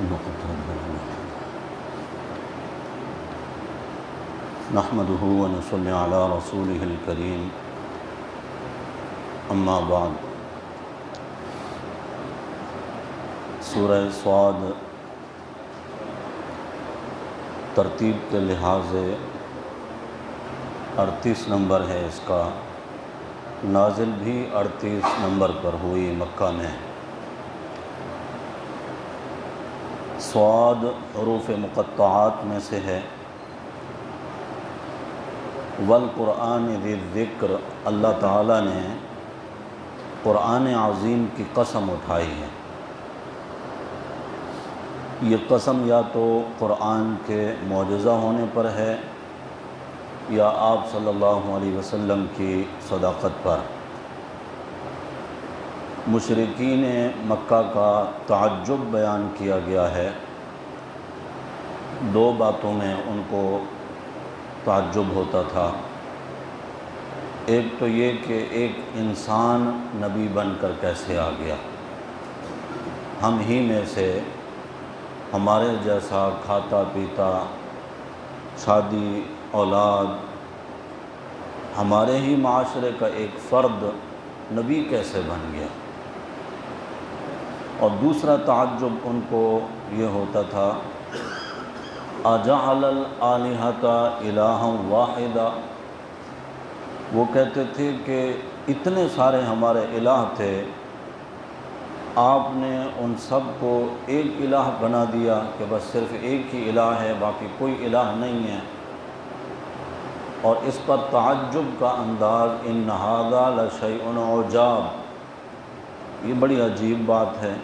نحمده ونصلي على رسوله الكريم اما بعد سورہ صاد ترتیب کے لحاظ سے 38 نمبر ہے اس کا، نازل بھی 38 نمبر پر ہوئی مکہ میں۔ صاد حروف مقطعات میں سے ہے۔ والقرآن ذی الذکر، اللہ تعالیٰ نے قرآن عظیم کی قسم اٹھائی ہے۔ یہ قسم یا تو قرآن کے معجزہ ہونے پر ہے یا آپ صلی اللہ علیہ وسلم کی صداقت پر۔ مشرکین مکہ کا تعجب بیان کیا گیا ہے۔ دو باتوں میں ان کو تعجب ہوتا تھا۔ ایک تو یہ کہ ایک انسان نبی بن کر کیسے آ گیا، ہم ہی میں سے ہمارے جیسا کھاتا پیتا، شادی اولاد، ہمارے ہی معاشرے کا ایک فرد نبی کیسے بن گیا۔ اور دوسرا تعجب ان کو یہ ہوتا تھا، اجعل الآلہۃ الہا واحدا، وہ کہتے تھے کہ اتنے سارے ہمارے الہ تھے، آپ نے ان سب کو ایک الہ بنا دیا کہ بس صرف ایک ہی الہ ہے، باقی کوئی الہ نہیں ہے۔ اور اس پر تعجب کا انداز، ان ھذا لشیء عجاب، یہ بڑی عجیب بات ہے۔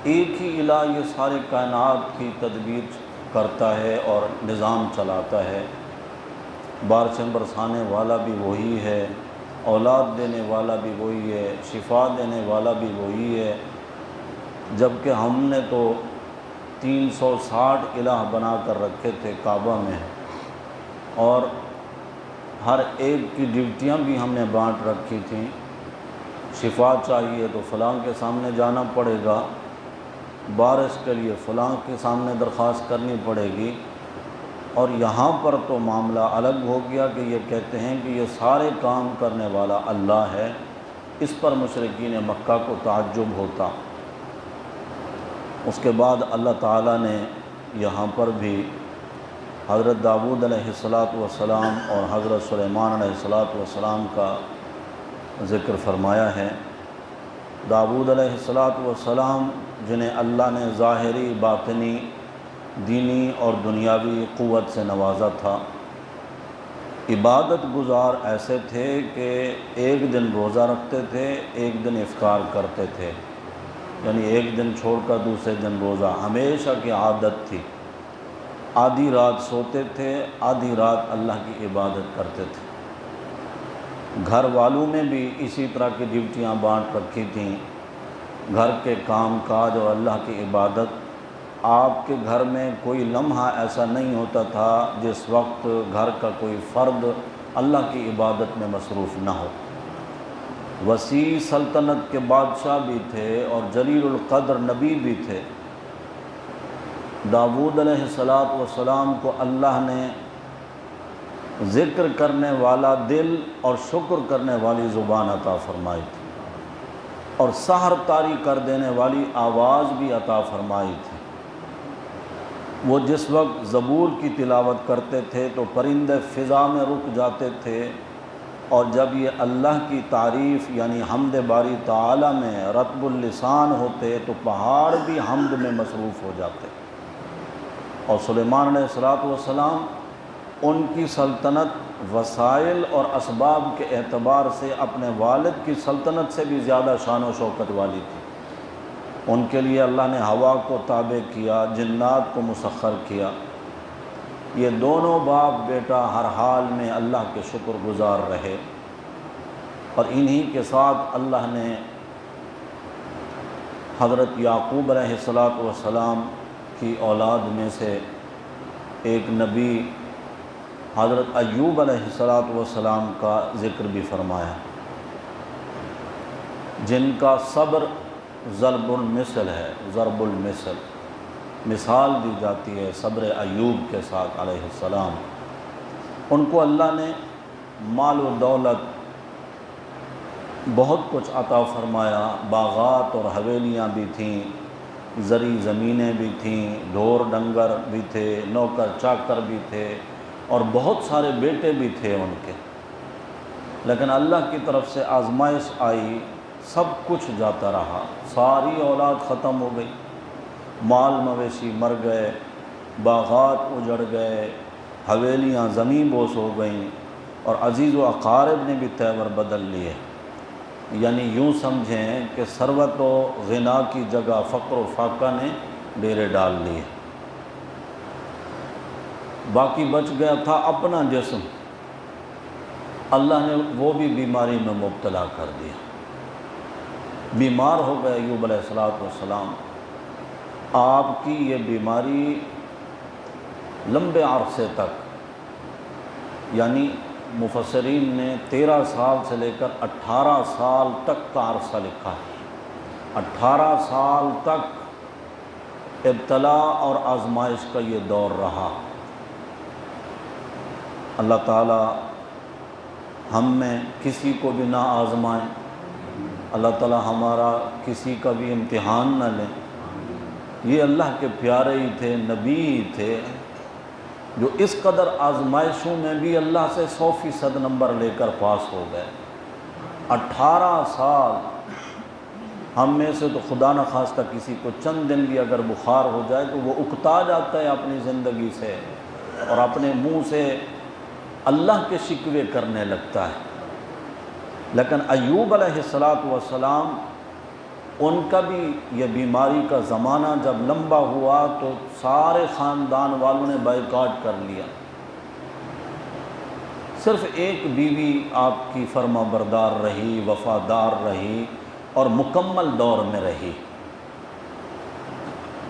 ایک ہی الہ یہ سارے کائنات کی تدبیر کرتا ہے اور نظام چلاتا ہے، بارشیں برسانے والا بھی وہی ہے، اولاد دینے والا بھی وہی ہے، شفا دینے والا بھی وہی ہے، جبکہ ہم نے تو 360 الہ بنا کر رکھے تھے کعبہ میں، اور ہر ایک کی ڈیوٹیاں بھی ہم نے بانٹ رکھی تھیں۔ شفا چاہیے تو فلاں کے سامنے جانا پڑے گا، بارش کے لیے فلاں کے سامنے درخواست کرنی پڑے گی۔ اور یہاں پر تو معاملہ الگ ہو گیا کہ یہ کہتے ہیں کہ یہ سارے کام کرنے والا اللہ ہے۔ اس پر مشرکین مکہ کو تعجب ہوتا۔ اس کے بعد اللہ تعالیٰ نے یہاں پر بھی حضرت داؤد علیہ السلام اور حضرت سلیمان علیہ السلام کا ذکر فرمایا ہے۔ داؤد علیہ السلام جنہیں اللہ نے ظاہری، باطنی، دینی اور دنیاوی قوت سے نوازا تھا، عبادت گزار ایسے تھے کہ ایک دن روزہ رکھتے تھے، ایک دن افطار کرتے تھے، یعنی ایک دن چھوڑ کر دوسرے دن روزہ، ہمیشہ کی عادت تھی۔ آدھی رات سوتے تھے، آدھی رات اللہ کی عبادت کرتے تھے۔ گھر والوں میں بھی اسی طرح کی ڈیوٹیاں بانٹ رکھی تھیں، گھر کے کام کاج اور اللہ کی عبادت۔ آپ کے گھر میں کوئی لمحہ ایسا نہیں ہوتا تھا جس وقت گھر کا کوئی فرد اللہ کی عبادت میں مصروف نہ ہو۔ وسیع سلطنت کے بادشاہ بھی تھے اور جلیل القدر نبی بھی تھے۔ داؤد علیہ السلام کو اللہ نے ذکر کرنے والا دل اور شکر کرنے والی زبان عطا فرمائی تھی، اور سحر طاری کر دینے والی آواز بھی عطا فرمائی تھی۔ وہ جس وقت زبور کی تلاوت کرتے تھے تو پرندے فضا میں رک جاتے تھے، اور جب یہ اللہ کی تعریف یعنی حمد باری تعالی میں رطب اللسان ہوتے تو پہاڑ بھی حمد میں مصروف ہو جاتے۔ اور سلیمان علیہ السلام ان کی سلطنت وسائل اور اسباب کے اعتبار سے اپنے والد کی سلطنت سے بھی زیادہ شان و شوکت والی تھی۔ ان کے لیے اللہ نے ہوا کو تابع کیا، جنات کو مسخر کیا۔ یہ دونوں باپ بیٹا ہر حال میں اللہ کے شکر گزار رہے، اور انہی کے ساتھ اللہ نے حضرت یعقوب علیہ السلام کی اولاد میں سے ایک نبی حضرت ایوب علیہ السلام کا ذکر بھی فرمایا، جن کا صبر ضرب المثل ہے، ضرب المثل۔ مثال دی جاتی ہے صبر ایوب کے ساتھ علیہ السلام۔ ان کو اللہ نے مال و دولت بہت کچھ عطا فرمایا، باغات اور حویلیاں بھی تھیں، زرعی زمینیں بھی تھیں، ڈھور ڈنگر بھی تھے، نوکر چاکر بھی تھے، اور بہت سارے بیٹے بھی تھے ان کے۔ لیکن اللہ کی طرف سے آزمائش آئی، سب کچھ جاتا رہا، ساری اولاد ختم ہو گئی، مال مویشی مر گئے، باغات اجڑ گئے، حویلیاں زمین بوس ہو گئیں، اور عزیز و اقارب نے بھی تیور بدل لیے۔ یعنی یوں سمجھیں کہ ثروت و غنا کی جگہ فقر و فاقہ نے ڈیرے ڈال لیے۔ باقی بچ گیا تھا اپنا جسم، اللہ نے وہ بھی بیماری میں مبتلا کر دیا، بیمار ہو گئے ایوب علیہ السلام۔ آپ کی یہ بیماری لمبے عرصے تک، یعنی مفسرین نے 13 سال سے لے کر 18 سال تک کا عرصہ لکھا ہے۔ 18 سال تک ابتلا اور آزمائش کا یہ دور رہا۔ اللہ تعالی ہم میں کسی کو بھی نہ آزمائیں، اللہ تعالی ہمارا کسی کا بھی امتحان نہ لیں۔ یہ اللہ کے پیارے ہی تھے، نبی ہی تھے، جو اس قدر آزمائشوں میں بھی اللہ سے 100% نمبر لے کر پاس ہو گئے۔ 18 سال۔ ہم میں سے تو خدا نخواستہ کسی کو چند دن بھی اگر بخار ہو جائے تو وہ اکتا جاتا ہے اپنی زندگی سے، اور اپنے منہ سے اللہ کے شکوے کرنے لگتا ہے۔ لیکن ایوب علیہ السلام، ان کا بھی یہ بیماری کا زمانہ جب لمبا ہوا تو سارے خاندان والوں نے بائیکاٹ کر لیا۔ صرف ایک بیوی آپ کی فرما بردار رہی، وفادار رہی، اور مکمل دور میں رہی۔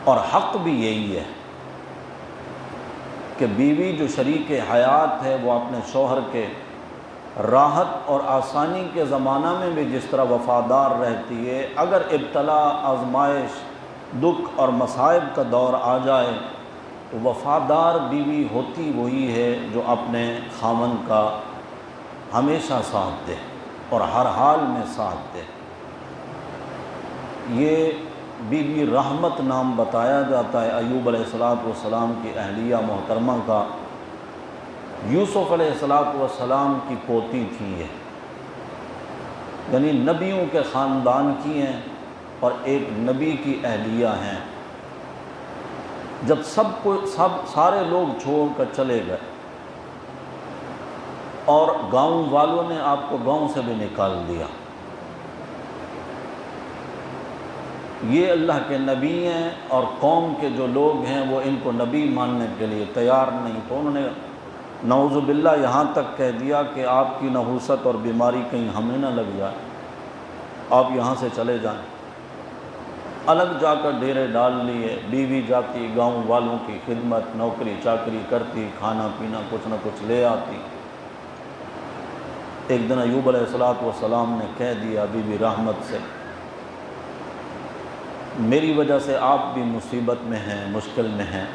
اور حق بھی یہی ہے کہ بیوی جو شریک حیات ہے وہ اپنے شوہر کے راحت اور آسانی کے زمانہ میں بھی جس طرح وفادار رہتی ہے، اگر ابتلا، آزمائش، دکھ اور مصائب کا دور آ جائے تو وفادار بیوی ہوتی وہی ہے جو اپنے خاوند کا ہمیشہ ساتھ دے اور ہر حال میں ساتھ دے۔ یہ بی بی رحمت نام بتایا جاتا ہے ایوب علیہ السلام کی اہلیہ محترمہ کا۔ یوسف علیہ السلام کی پوتی تھی یہ، یعنی نبیوں کے خاندان کی ہیں اور ایک نبی کی اہلیہ ہیں۔ جب سارے لوگ چھوڑ کر چلے گئے اور گاؤں والوں نے آپ کو گاؤں سے بھی نکال دیا، یہ اللہ کے نبی ہیں اور قوم کے جو لوگ ہیں وہ ان کو نبی ماننے کے لیے تیار نہیں، تو انہوں نے نعوذ باللہ یہاں تک کہہ دیا کہ آپ کی نحوست اور بیماری کہیں ہمیں نہ لگ جائے، آپ یہاں سے چلے جائیں۔ الگ جا کر ڈیرے ڈال لیے، بیوی جاتی گاؤں والوں کی خدمت، نوکری چاکری کرتی، کھانا پینا کچھ نہ کچھ لے آتی۔ ایک دن ایوب علیہ السلام نے کہہ دیا بی بی رحمت سے، میری وجہ سے آپ بھی مصیبت میں ہیں، مشکل میں ہیں،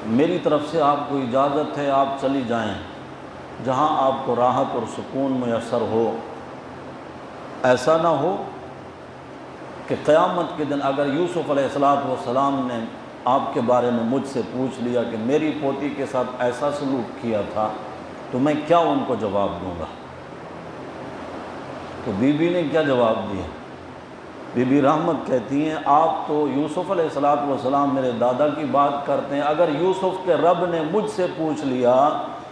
میری طرف سے آپ کو اجازت ہے، آپ چلی جائیں جہاں آپ کو راحت اور سکون میسر ہو۔ ایسا نہ ہو کہ قیامت کے دن اگر یوسف علیہ السلام نے آپ کے بارے میں مجھ سے پوچھ لیا کہ میری پوتی کے ساتھ ایسا سلوک کیا تھا تو میں کیا ان کو جواب دوں گا؟ تو بی بی نے کیا جواب دیا؟ بی بی رحمت کہتی ہیں آپ تو یوسف علیہ السلام میرے دادا کی بات کرتے ہیں، اگر یوسف کے رب نے مجھ سے پوچھ لیا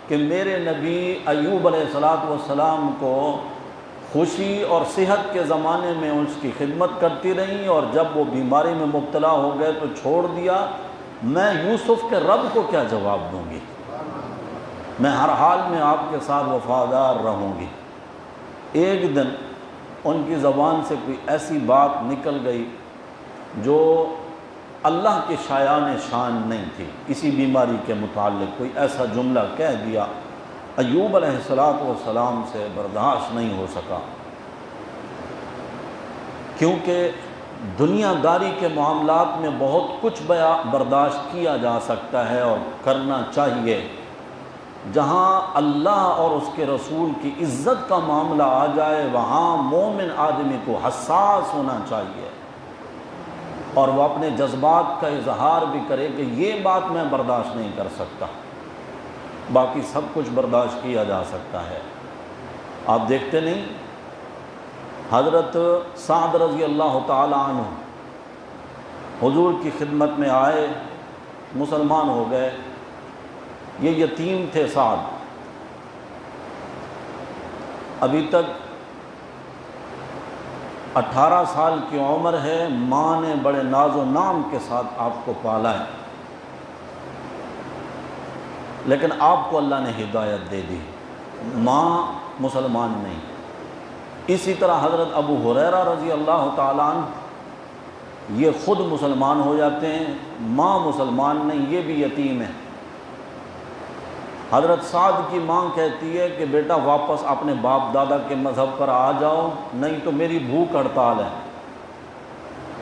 کہ میرے نبی ایوب علیہ السلام کو خوشی اور صحت کے زمانے میں اس کی خدمت کرتی رہیں اور جب وہ بیماری میں مبتلا ہو گئے تو چھوڑ دیا، میں یوسف کے رب کو کیا جواب دوں گی؟ میں ہر حال میں آپ کے ساتھ وفادار رہوں گی۔ ایک دن ان کی زبان سے کوئی ایسی بات نکل گئی جو اللہ کے شایان شان نہیں تھی، کسی بیماری کے متعلق کوئی ایسا جملہ کہہ دیا، ایوب علیہ السلام سے برداشت نہیں ہو سکا، کیونکہ دنیا داری کے معاملات میں بہت کچھ برداشت کیا جا سکتا ہے اور کرنا چاہیے، جہاں اللہ اور اس کے رسول کی عزت کا معاملہ آ جائے وہاں مومن آدمی کو حساس ہونا چاہیے، اور وہ اپنے جذبات کا اظہار بھی کرے کہ یہ بات میں برداشت نہیں کر سکتا، باقی سب کچھ برداشت کیا جا سکتا ہے۔ آپ دیکھتے نہیں، حضرت سعد رضی اللہ تعالی عنہ حضور کی خدمت میں آئے، مسلمان ہو گئے، یہ یتیم تھے سعد، ابھی تک 18 سال کی عمر ہے، ماں نے بڑے ناز و نام کے ساتھ آپ کو پالا ہے، لیکن آپ کو اللہ نے ہدایت دے دی، ماں مسلمان نہیں۔ اسی طرح حضرت ابو ہریرہ رضی اللہ تعالیٰ عنہ یہ خود مسلمان ہو جاتے ہیں، ماں مسلمان نہیں، یہ بھی یتیم ہے۔ حضرت سعد کی ماں کہتی ہے کہ بیٹا واپس اپنے باپ دادا کے مذہب پر آ جاؤ، نہیں تو میری بھوک ہڑتال ہے،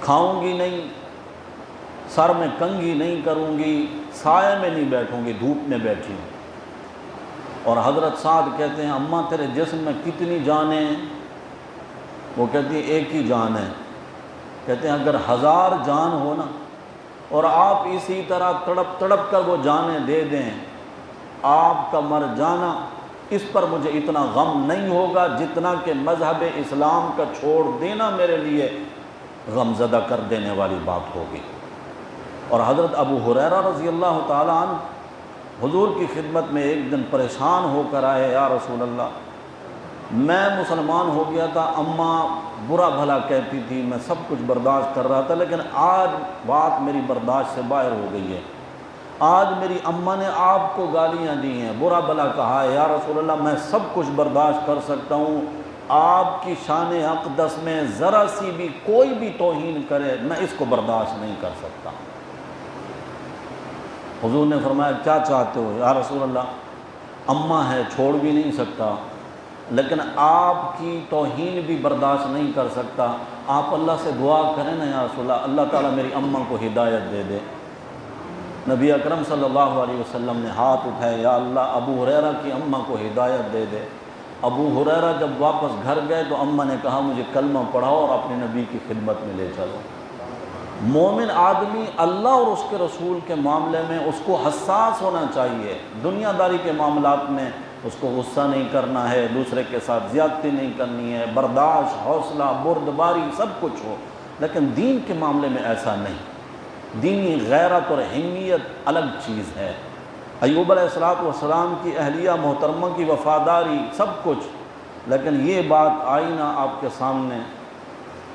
کھاؤں گی نہیں، سر میں کنگھی نہیں کروں گی، سائے میں نہیں بیٹھوں گی، دھوپ میں بیٹھی ہوں۔ اور حضرت سعد کہتے ہیں اماں تیرے جسم میں کتنی جانیں ہیں؟ وہ کہتی ہے ایک ہی جان ہے۔ کہتے ہیں اگر 1000 جان ہو نا اور آپ اسی طرح تڑپ تڑپ کر وہ جانیں دے دیں، آپ کا مر جانا اس پر مجھے اتنا غم نہیں ہوگا جتنا کہ مذہب اسلام کا چھوڑ دینا میرے لیے غم زدہ کر دینے والی بات ہوگی۔ اور حضرت ابو ہریرہ رضی اللہ تعالیٰ عنہ حضور کی خدمت میں ایک دن پریشان ہو کر آئے، یا رسول اللہ میں مسلمان ہو گیا تھا، اماں برا بھلا کہتی تھی، میں سب کچھ برداشت کر رہا تھا، لیکن آج بات میری برداشت سے باہر ہو گئی ہے، آج میری اماں نے آپ کو گالیاں دی ہیں، برا بھلا کہا ہے، یا رسول اللہ میں سب کچھ برداشت کر سکتا ہوں، آپ کی شان اقدس میں ذرا سی بھی کوئی بھی توہین کرے میں اس کو برداشت نہیں کر سکتا۔ حضور نے فرمایا کیا چاہتے ہو؟ یا رسول اللہ اماں ہے چھوڑ بھی نہیں سکتا، لیکن آپ کی توہین بھی برداشت نہیں کر سکتا، آپ اللہ سے دعا کریں نا یا رسول اللہ، اللہ تعالیٰ میری اماں کو ہدایت دے دے۔ نبی اکرم صلی اللہ علیہ وسلم نے ہاتھ اٹھائے، یا اللہ ابو ہریرہ کی اماں کو ہدایت دے دے۔ ابو ہریرہ جب واپس گھر گئے تو اماں نے کہا مجھے کلمہ پڑھاؤ اور اپنے نبی کی خدمت میں لے چلو۔ مومن آدمی اللہ اور اس کے رسول کے معاملے میں اس کو حساس ہونا چاہیے، دنیا داری کے معاملات میں اس کو غصہ نہیں کرنا ہے، دوسرے کے ساتھ زیادتی نہیں کرنی ہے، برداشت، حوصلہ، بردباری سب کچھ ہو، لیکن دین کے معاملے میں ایسا نہیں۔ دینی غیرت اور حمیت الگ چیز ہے۔ ایوب علیہ السلام کی اہلیہ محترمہ کی وفاداری سب کچھ، لیکن یہ بات آئی نا آپ کے سامنے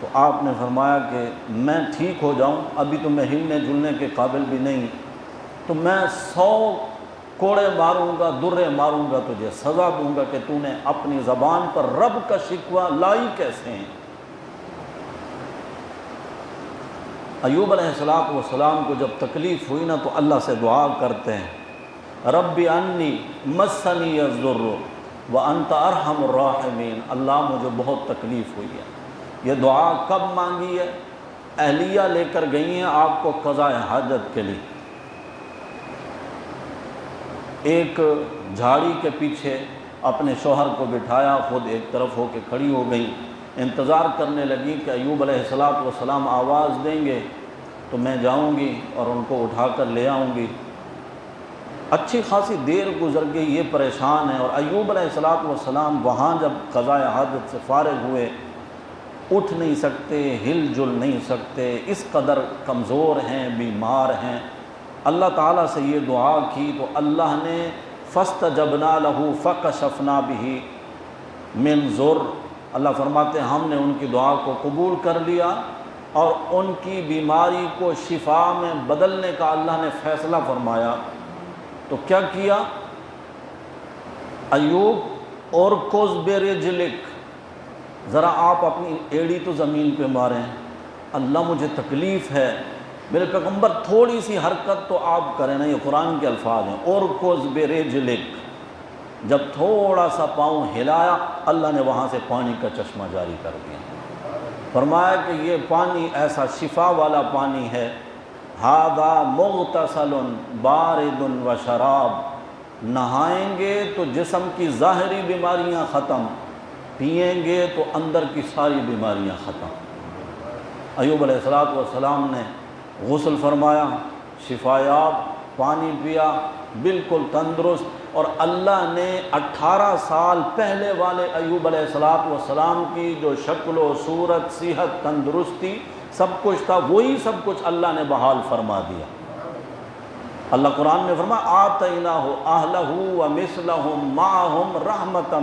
تو آپ نے فرمایا کہ میں ٹھیک ہو جاؤں، ابھی تو میں ہلنے جلنے کے قابل بھی نہیں، تو میں 100 کوڑے ماروں گا، درے ماروں گا، تجھے سزا دوں گا کہ تو نے اپنی زبان پر رب کا شکوہ لائی کیسے ہیں۔ ایوب علیہ السلام کو جب تکلیف ہوئی نا تو اللہ سے دعا کرتے ہیں، رب انی مسنی الضر وانت ارحم الراحمین، اللہ مجھے بہت تکلیف ہوئی ہے۔ یہ دعا کب مانگی ہے؟ اہلیہ لے کر گئی ہیں آپ کو قضاء حاجت کے لیے، ایک جھاڑی کے پیچھے اپنے شوہر کو بٹھایا، خود ایک طرف ہو کے کھڑی ہو گئی، انتظار کرنے لگی کہ ایوب علیہ السلام آواز دیں گے تو میں جاؤں گی اور ان کو اٹھا کر لے آؤں گی۔ اچھی خاصی دیر گزر گئی، یہ پریشان ہے، اور ایوب علیہ السلام وہاں جب قضاء حاجت سے فارغ ہوئے اٹھ نہیں سکتے، ہل جل نہیں سکتے، اس قدر کمزور ہیں، بیمار ہیں۔ اللہ تعالیٰ سے یہ دعا کی تو اللہ نے فاستجبنا لہ فکشفنا بہ من ضر، اللہ فرماتے ہیں ہم نے ان کی دعا کو قبول کر لیا اور ان کی بیماری کو شفا میں بدلنے کا اللہ نے فیصلہ فرمایا۔ تو کیا کیا؟ ایوب اور کوز برجلک، ذرا آپ اپنی ایڑی تو زمین پہ ماریں، اللہ مجھے تکلیف ہے، میرے پیغمبر تھوڑی سی حرکت تو آپ کریں نا، یہ قرآن کے الفاظ ہیں، اور کوز برجلک، جب تھوڑا سا پاؤں ہلایا اللہ نے وہاں سے پانی کا چشمہ جاری کر دیا۔ فرمایا کہ یہ پانی ایسا شفا والا پانی ہے، ھذا مغتسل بارد و شراب، نہائیں گے تو جسم کی ظاہری بیماریاں ختم، پئیں گے تو اندر کی ساری بیماریاں ختم۔ ایوب علیہ السلام نے غسل فرمایا، شفا یاب پانی پیا، بالکل تندرست، اور اللہ نے 18 سال پہلے والے ایوب علیہ السلام کی جو شکل و صورت، صحت، تندرستی سب کچھ تھا، وہی سب کچھ اللہ نے بحال فرما دیا۔ اللہ قرآن میں فرمایا آتیناہ اہلہ ومثلہم معہم رحمتا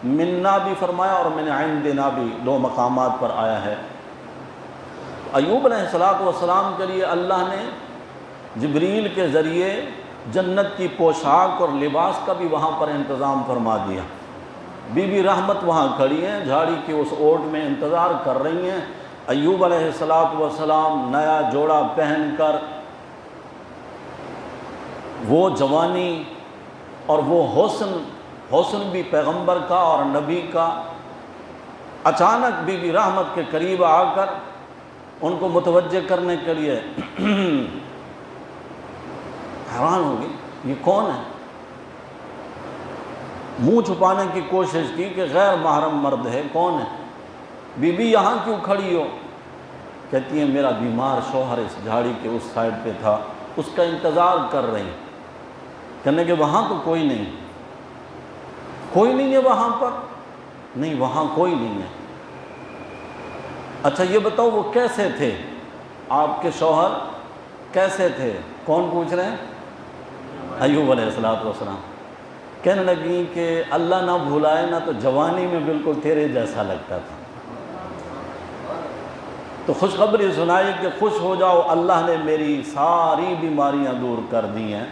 منا بھی فرمایا اور من عندنا بھی، دو مقامات پر آیا ہے۔ ایوب علیہ السلام کے لیے اللہ نے جبریل کے ذریعے جنت کی پوشاک اور لباس کا بھی وہاں پر انتظام فرما دیا۔ بی بی رحمت وہاں کھڑی ہیں، جھاڑی کی اس اوٹ میں انتظار کر رہی ہیں۔ ایوب علیہ السلام نیا جوڑا پہن کر، وہ جوانی اور وہ حسن بھی پیغمبر کا اور نبی کا، اچانک بی بی رحمت کے قریب آ کر ان کو متوجہ کرنے کے لیے حیران ہوگی، یہ کون ہے؟ منہ چھپانے کی کوشش کی کہ غیر محرم مرد ہے، کون ہے؟ بی بی یہاں کیوں کھڑی ہو؟ کہتی ہیں میرا بیمار شوہر اس جھاڑی کے اس سائڈ پہ تھا، اس کا انتظار کر رہی۔ کہنے کہ وہاں تو کوئی نہیں ہے وہاں پر؟ نہیں، وہاں کوئی نہیں ہے۔ اچھا یہ بتاؤ وہ کیسے تھے؟ آپ کے شوہر کیسے تھے؟ کون پوچھ رہے ہیں؟ ایوب علیہ السلام۔ کہنے لگی کہ اللہ نہ بھلائے نا تو جوانی میں بالکل تیرے جیسا لگتا تھا۔ تو خوشخبری سنائی کہ خوش ہو جاؤ، اللہ نے میری ساری بیماریاں دور کر دی ہیں۔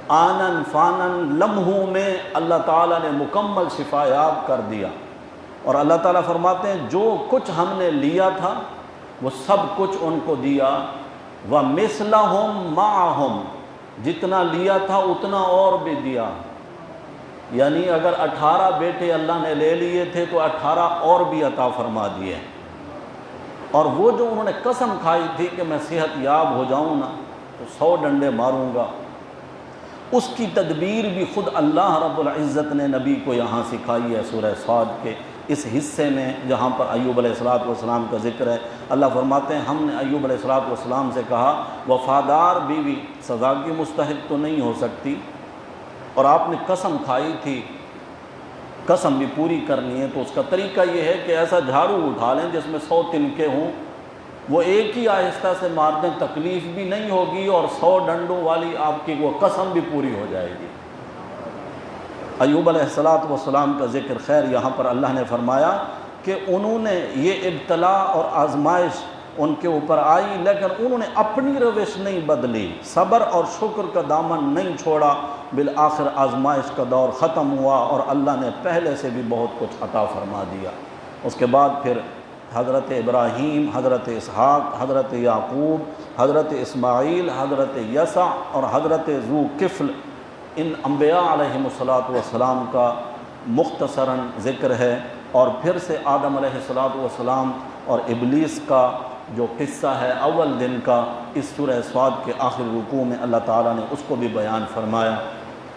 آنن فانن لمحوں میں اللہ تعالیٰ نے مکمل شفا یاب کر دیا۔ اور اللہ تعالیٰ فرماتے ہیں جو کچھ ہم نے لیا تھا وہ سب کچھ ان کو دیا۔ وَمِثْلَهُمْ مَعَهُمْ، جتنا لیا تھا اتنا اور بھی دیا۔ یعنی اگر 18 بیٹے اللہ نے لے لیے تھے تو 18 اور بھی عطا فرما دیے۔ اور وہ جو انہوں نے قسم کھائی تھی کہ میں صحت یاب ہو جاؤں نا تو 100 ڈنڈے ماروں گا، اس کی تدبیر بھی خود اللہ رب العزت نے نبی کو یہاں سکھائی ہے۔ سورہ صاد کے اس حصے میں جہاں پر ایوب علیہ السلام کا ذکر ہے، اللہ فرماتے ہیں ہم نے ایوب علیہ السلام سے کہا وفادار بیوی سزا کی مستحق تو نہیں ہو سکتی، اور آپ نے قسم کھائی تھی، قسم بھی پوری کرنی ہے، تو اس کا طریقہ یہ ہے کہ ایسا جھاڑو اٹھا لیں جس میں 100 تنکے ہوں، وہ ایک ہی آہستہ سے مار دیں، تکلیف بھی نہیں ہوگی اور 100 ڈنڈوں والی آپ کی وہ قسم بھی پوری ہو جائے گی۔ ایوب علیہ السلام کا ذکر، خیر یہاں پر اللہ نے فرمایا کہ انہوں نے یہ ابتلا اور آزمائش ان کے اوپر آئی، لیکن انہوں نے اپنی روش نہیں بدلی، صبر اور شکر کا دامن نہیں چھوڑا، بالآخر آزمائش کا دور ختم ہوا اور اللہ نے پہلے سے بھی بہت کچھ عطا فرما دیا۔ اس کے بعد پھر حضرت ابراہیم، حضرت اسحاق، حضرت یعقوب، حضرت اسماعیل، حضرت یسع اور حضرت ذو کفل، ان انبیاء علیہم السلام کا مختصراً ذکر ہے۔ اور پھر سے آدم علیہ السلام اور ابلیس کا جو قصہ ہے اول دن کا، اس سورہ صاد کے آخر رکوع میں اللہ تعالیٰ نے اس کو بھی بیان فرمایا۔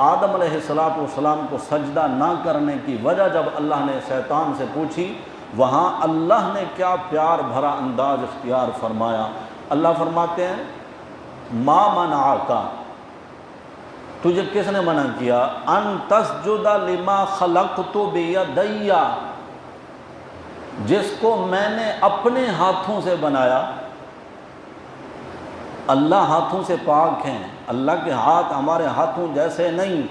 آدم علیہ السلام کو سجدہ نہ کرنے کی وجہ جب اللہ نے شیطان سے پوچھی، وہاں اللہ نے کیا پیار بھرا انداز اختیار فرمایا۔ اللہ فرماتے ہیں ما منعک، تجھے کس نے منع کیا؟ ان تسجد لما خلقت بیدی، جس کو میں نے اپنے ہاتھوں سے بنایا۔ اللہ ہاتھوں سے پاک ہیں، اللہ کے ہاتھ ہمارے ہاتھوں جیسے نہیں،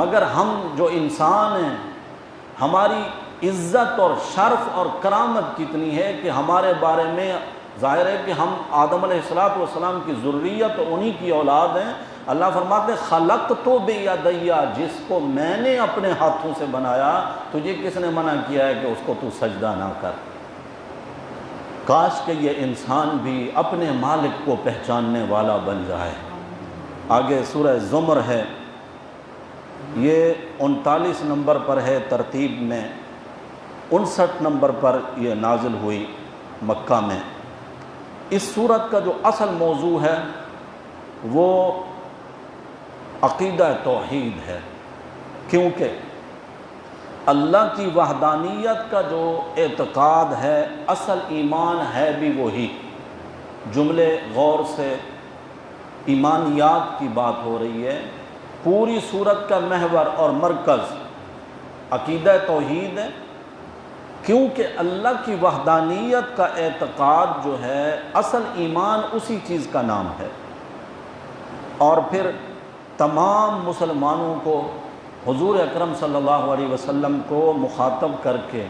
مگر ہم جو انسان ہیں ہماری عزت اور شرف اور کرامت کتنی ہے کہ ہمارے بارے میں ظاہر ہے کہ ہم آدم علیہ السلام کی ذریت انہی کی اولاد ہیں۔ اللہ فرماتے ہیں خلقت بیدی، جس کو میں نے اپنے ہاتھوں سے بنایا، تجھے کس نے منع کیا ہے کہ اس کو تو سجدہ نہ کر؟ کاش کہ یہ انسان بھی اپنے مالک کو پہچاننے والا بن جائے۔ آگے سورہ زمر ہے، یہ 39 نمبر پر ہے ترتیب میں، 59 نمبر پر یہ نازل ہوئی۔ مکہ میں۔ اس صورت کا جو اصل موضوع ہے وہ عقیدہ توحید ہے، کیونکہ اللہ کی وحدانیت کا جو اعتقاد ہے، اصل ایمان ہے بھی وہی۔ جملے غور سے، ایمانیات کی بات ہو رہی ہے، پوری صورت کا محور اور مرکز عقیدہ توحید ہے، کیونکہ اللہ کی وحدانیت کا اعتقاد جو ہے اصل ایمان اسی چیز کا نام ہے۔ اور پھر تمام مسلمانوں کو حضور اکرم صلی اللہ علیہ وسلم کو مخاطب کر کے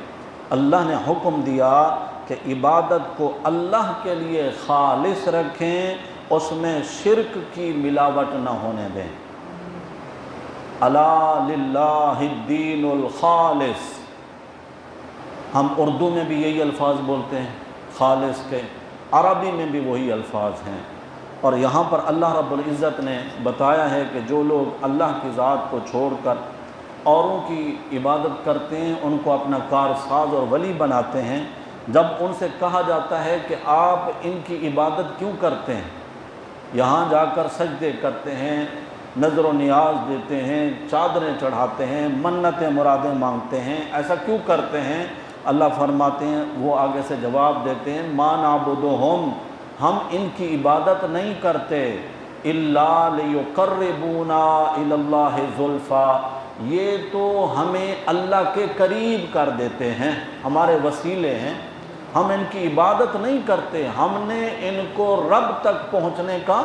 اللہ نے حکم دیا کہ عبادت کو اللہ کے لیے خالص رکھیں، اس میں شرک کی ملاوٹ نہ ہونے دیں۔ الا للہ الدین الخالص، ہم اردو میں بھی یہی الفاظ بولتے ہیں خالص کے، عربی میں بھی وہی الفاظ ہیں، اور یہاں پر اللہ رب العزت نے بتایا ہے کہ جو لوگ اللہ کی ذات کو چھوڑ کر اوروں کی عبادت کرتے ہیں، ان کو اپنا کارساز اور ولی بناتے ہیں، جب ان سے کہا جاتا ہے کہ آپ ان کی عبادت کیوں کرتے ہیں، یہاں جا کر سجدے کرتے ہیں، نظر و نیاز دیتے ہیں، چادریں چڑھاتے ہیں، منتیں مرادیں مانگتے ہیں، ایسا کیوں کرتے ہیں؟ اللہ فرماتے ہیں، وہ آگے سے جواب دیتے ہیں، ما نعبدہم، ہم ان کی عبادت نہیں کرتے، الا لیقربونا الی اللہ زلفی، یہ تو ہمیں اللہ کے قریب کر دیتے ہیں، ہمارے وسیلے ہیں، ہم ان کی عبادت نہیں کرتے، ہم نے ان کو رب تک پہنچنے کا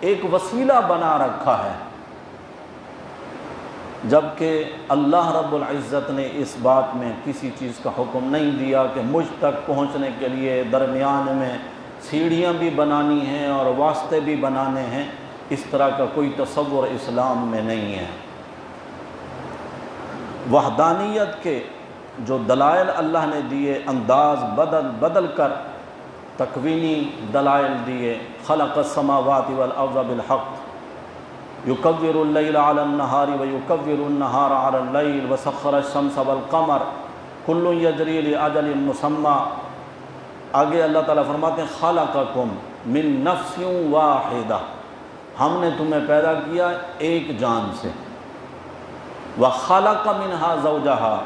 ایک وسیلہ بنا رکھا ہے۔ جبکہ اللہ رب العزت نے اس بات میں کسی چیز کا حکم نہیں دیا کہ مجھ تک پہنچنے کے لیے درمیان میں سیڑھیاں بھی بنانی ہیں اور واسطے بھی بنانے ہیں، اس طرح کا کوئی تصور اسلام میں نہیں ہے۔ وحدانیت کے جو دلائل اللہ نے دیے، انداز بدل کر تکوینی دلائل دیے، خلق السماوات والارض بالحق یکور اللیل علی النہار ویکور النہار علی اللیل وسخر الشمس والقمر کل یجری لاجل مسمی۔ آگے اللہ تعالیٰ فرماتے ہیں خلقکم من نفس واحدہ، ہم نے تمہیں پیدا کیا ایک جان سے، وخلق منہا زوجہا،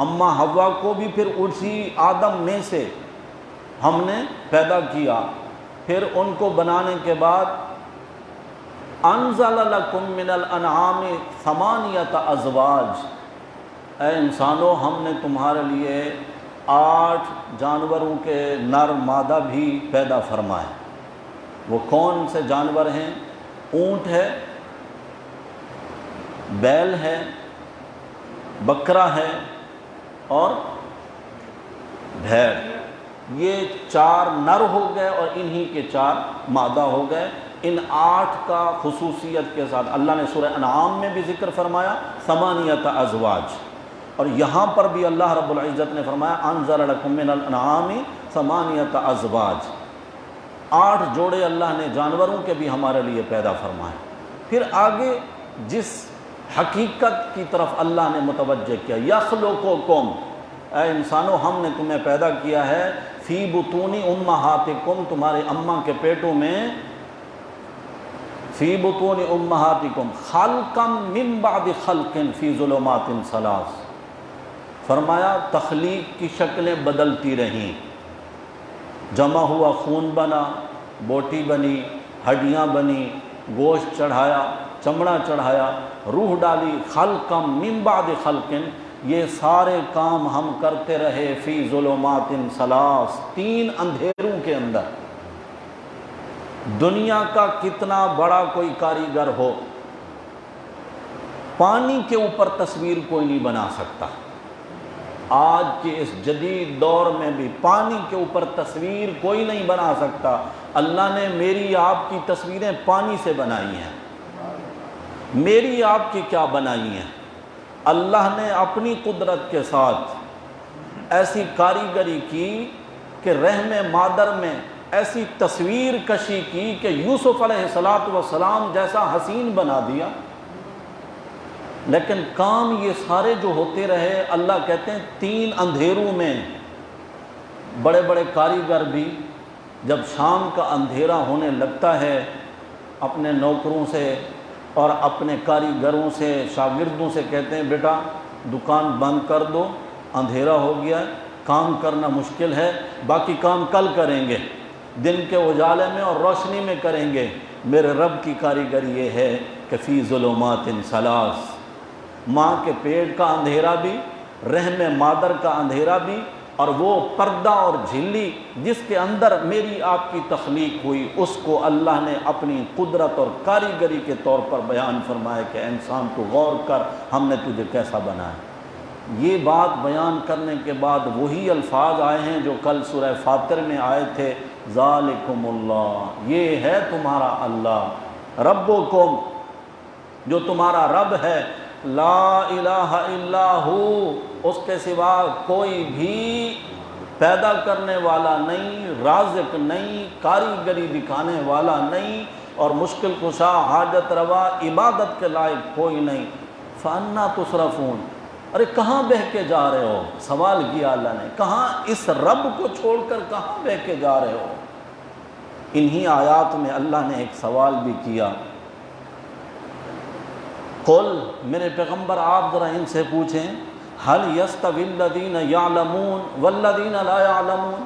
اماں حوا کو بھی پھر اسی آدم میں سے ہم نے پیدا کیا، پھر ان کو بنانے کے بعد انزل لکم من الانعام ثمانیۃ ازواج، اے انسانوں ہم نے تمہارے لیے 8 جانوروں کے نر مادہ بھی پیدا فرمائے۔ وہ کون سے جانور ہیں؟ اونٹ ہے، بیل ہے، بکرا ہے اور بھیڑ، یہ 4 نر ہو گئے اور انہی کے 4 مادہ ہو گئے۔ ان 8 کا خصوصیت کے ساتھ اللہ نے سورہ انعام میں بھی ذکر فرمایا 8 ازواج، اور یہاں پر بھی اللہ رب العزت نے فرمایا انزل لکم من الانعام 8 ازواج، 8 جوڑے اللہ نے جانوروں کے بھی ہمارے لیے پیدا فرمائے۔ پھر آگے جس حقیقت کی طرف اللہ نے متوجہ کیا، یخلقکم، اے انسانوں ہم نے تمہیں پیدا کیا ہے فی بطون امہاتکم، تمہارے اماں کے پیٹوں میں، فی بطون امہاتکم خلقا من بعد خلق فی ظلمات ثلاث، فرمایا تخلیق کی شکلیں بدلتی رہیں، جمع ہوا خون بنا، بوٹی بنی، ہڈیاں بنی، گوشت چڑھایا، چمڑا چڑھایا، روح ڈالی، خلقا من بعد خلق، یہ سارے کام ہم کرتے رہے فی ظلمات ثلاث، 3 اندھیروں کے اندر۔ دنیا کا کتنا بڑا کوئی کاریگر ہو، پانی کے اوپر تصویر کوئی نہیں بنا سکتا۔ آج کے اس جدید دور میں بھی پانی کے اوپر تصویر کوئی نہیں بنا سکتا۔ اللہ نے میری آپ کی تصویریں پانی سے بنائی ہیں، میری آپ کی کیا بنائی ہیں؟ اللہ نے اپنی قدرت کے ساتھ ایسی کاریگری کی کہ رحم مادر میں ایسی تصویر کشی کی کہ یوسف علیہ السلام جیسا حسین بنا دیا، لیکن کام یہ سارے جو ہوتے رہے، اللہ کہتے ہیں 3 اندھیروں میں بڑے بڑے کاریگر بھی جب شام کا اندھیرا ہونے لگتا ہے اپنے نوکروں سے اور اپنے کاریگروں سے شاگردوں سے کہتے ہیں بیٹا دکان بند کر دو، اندھیرا ہو گیا ہے، کام کرنا مشکل ہے، باقی کام کل کریں گے، دن کے اجالے میں اور روشنی میں کریں گے۔ میرے رب کی کاریگری یہ ہے کہ فی ظلمات ثلاث، ماں کے پیٹ کا اندھیرا بھی، رحم مادر کا اندھیرا بھی، اور وہ پردہ اور جھلی جس کے اندر میری آپ کی تخلیق ہوئی، اس کو اللہ نے اپنی قدرت اور کاریگری کے طور پر بیان فرمایا کہ انسان تو غور کر، ہم نے تجھے کیسا بنایا۔ یہ بات بیان کرنے کے بعد وہی الفاظ آئے ہیں جو کل سورہ فاطر میں آئے تھے، ذالکم اللہ، یہ ہے تمہارا اللہ، ربکم، جو تمہارا رب ہے، لا الہ الا ہو، اس کے سوا کوئی بھی پیدا کرنے والا نہیں، رازق نہیں، کاریگری دکھانے والا نہیں، اور مشکل کشا، حاجت روا، عبادت کے لائق کوئی نہیں۔ فَأَنَّا تُصْرَفُونَ، ارے کہاں بہہ کے جا رہے ہو؟ سوال کیا اللہ نے، کہاں اس رب کو چھوڑ کر کہاں بہہ کے جا رہے ہو؟ انہی آیات میں اللہ نے ایک سوال بھی کیا، قل، میرے پیغمبر آپ ذرا ان سے پوچھیں، هل يستوي الذين يعلمون والذين لا يعلمون،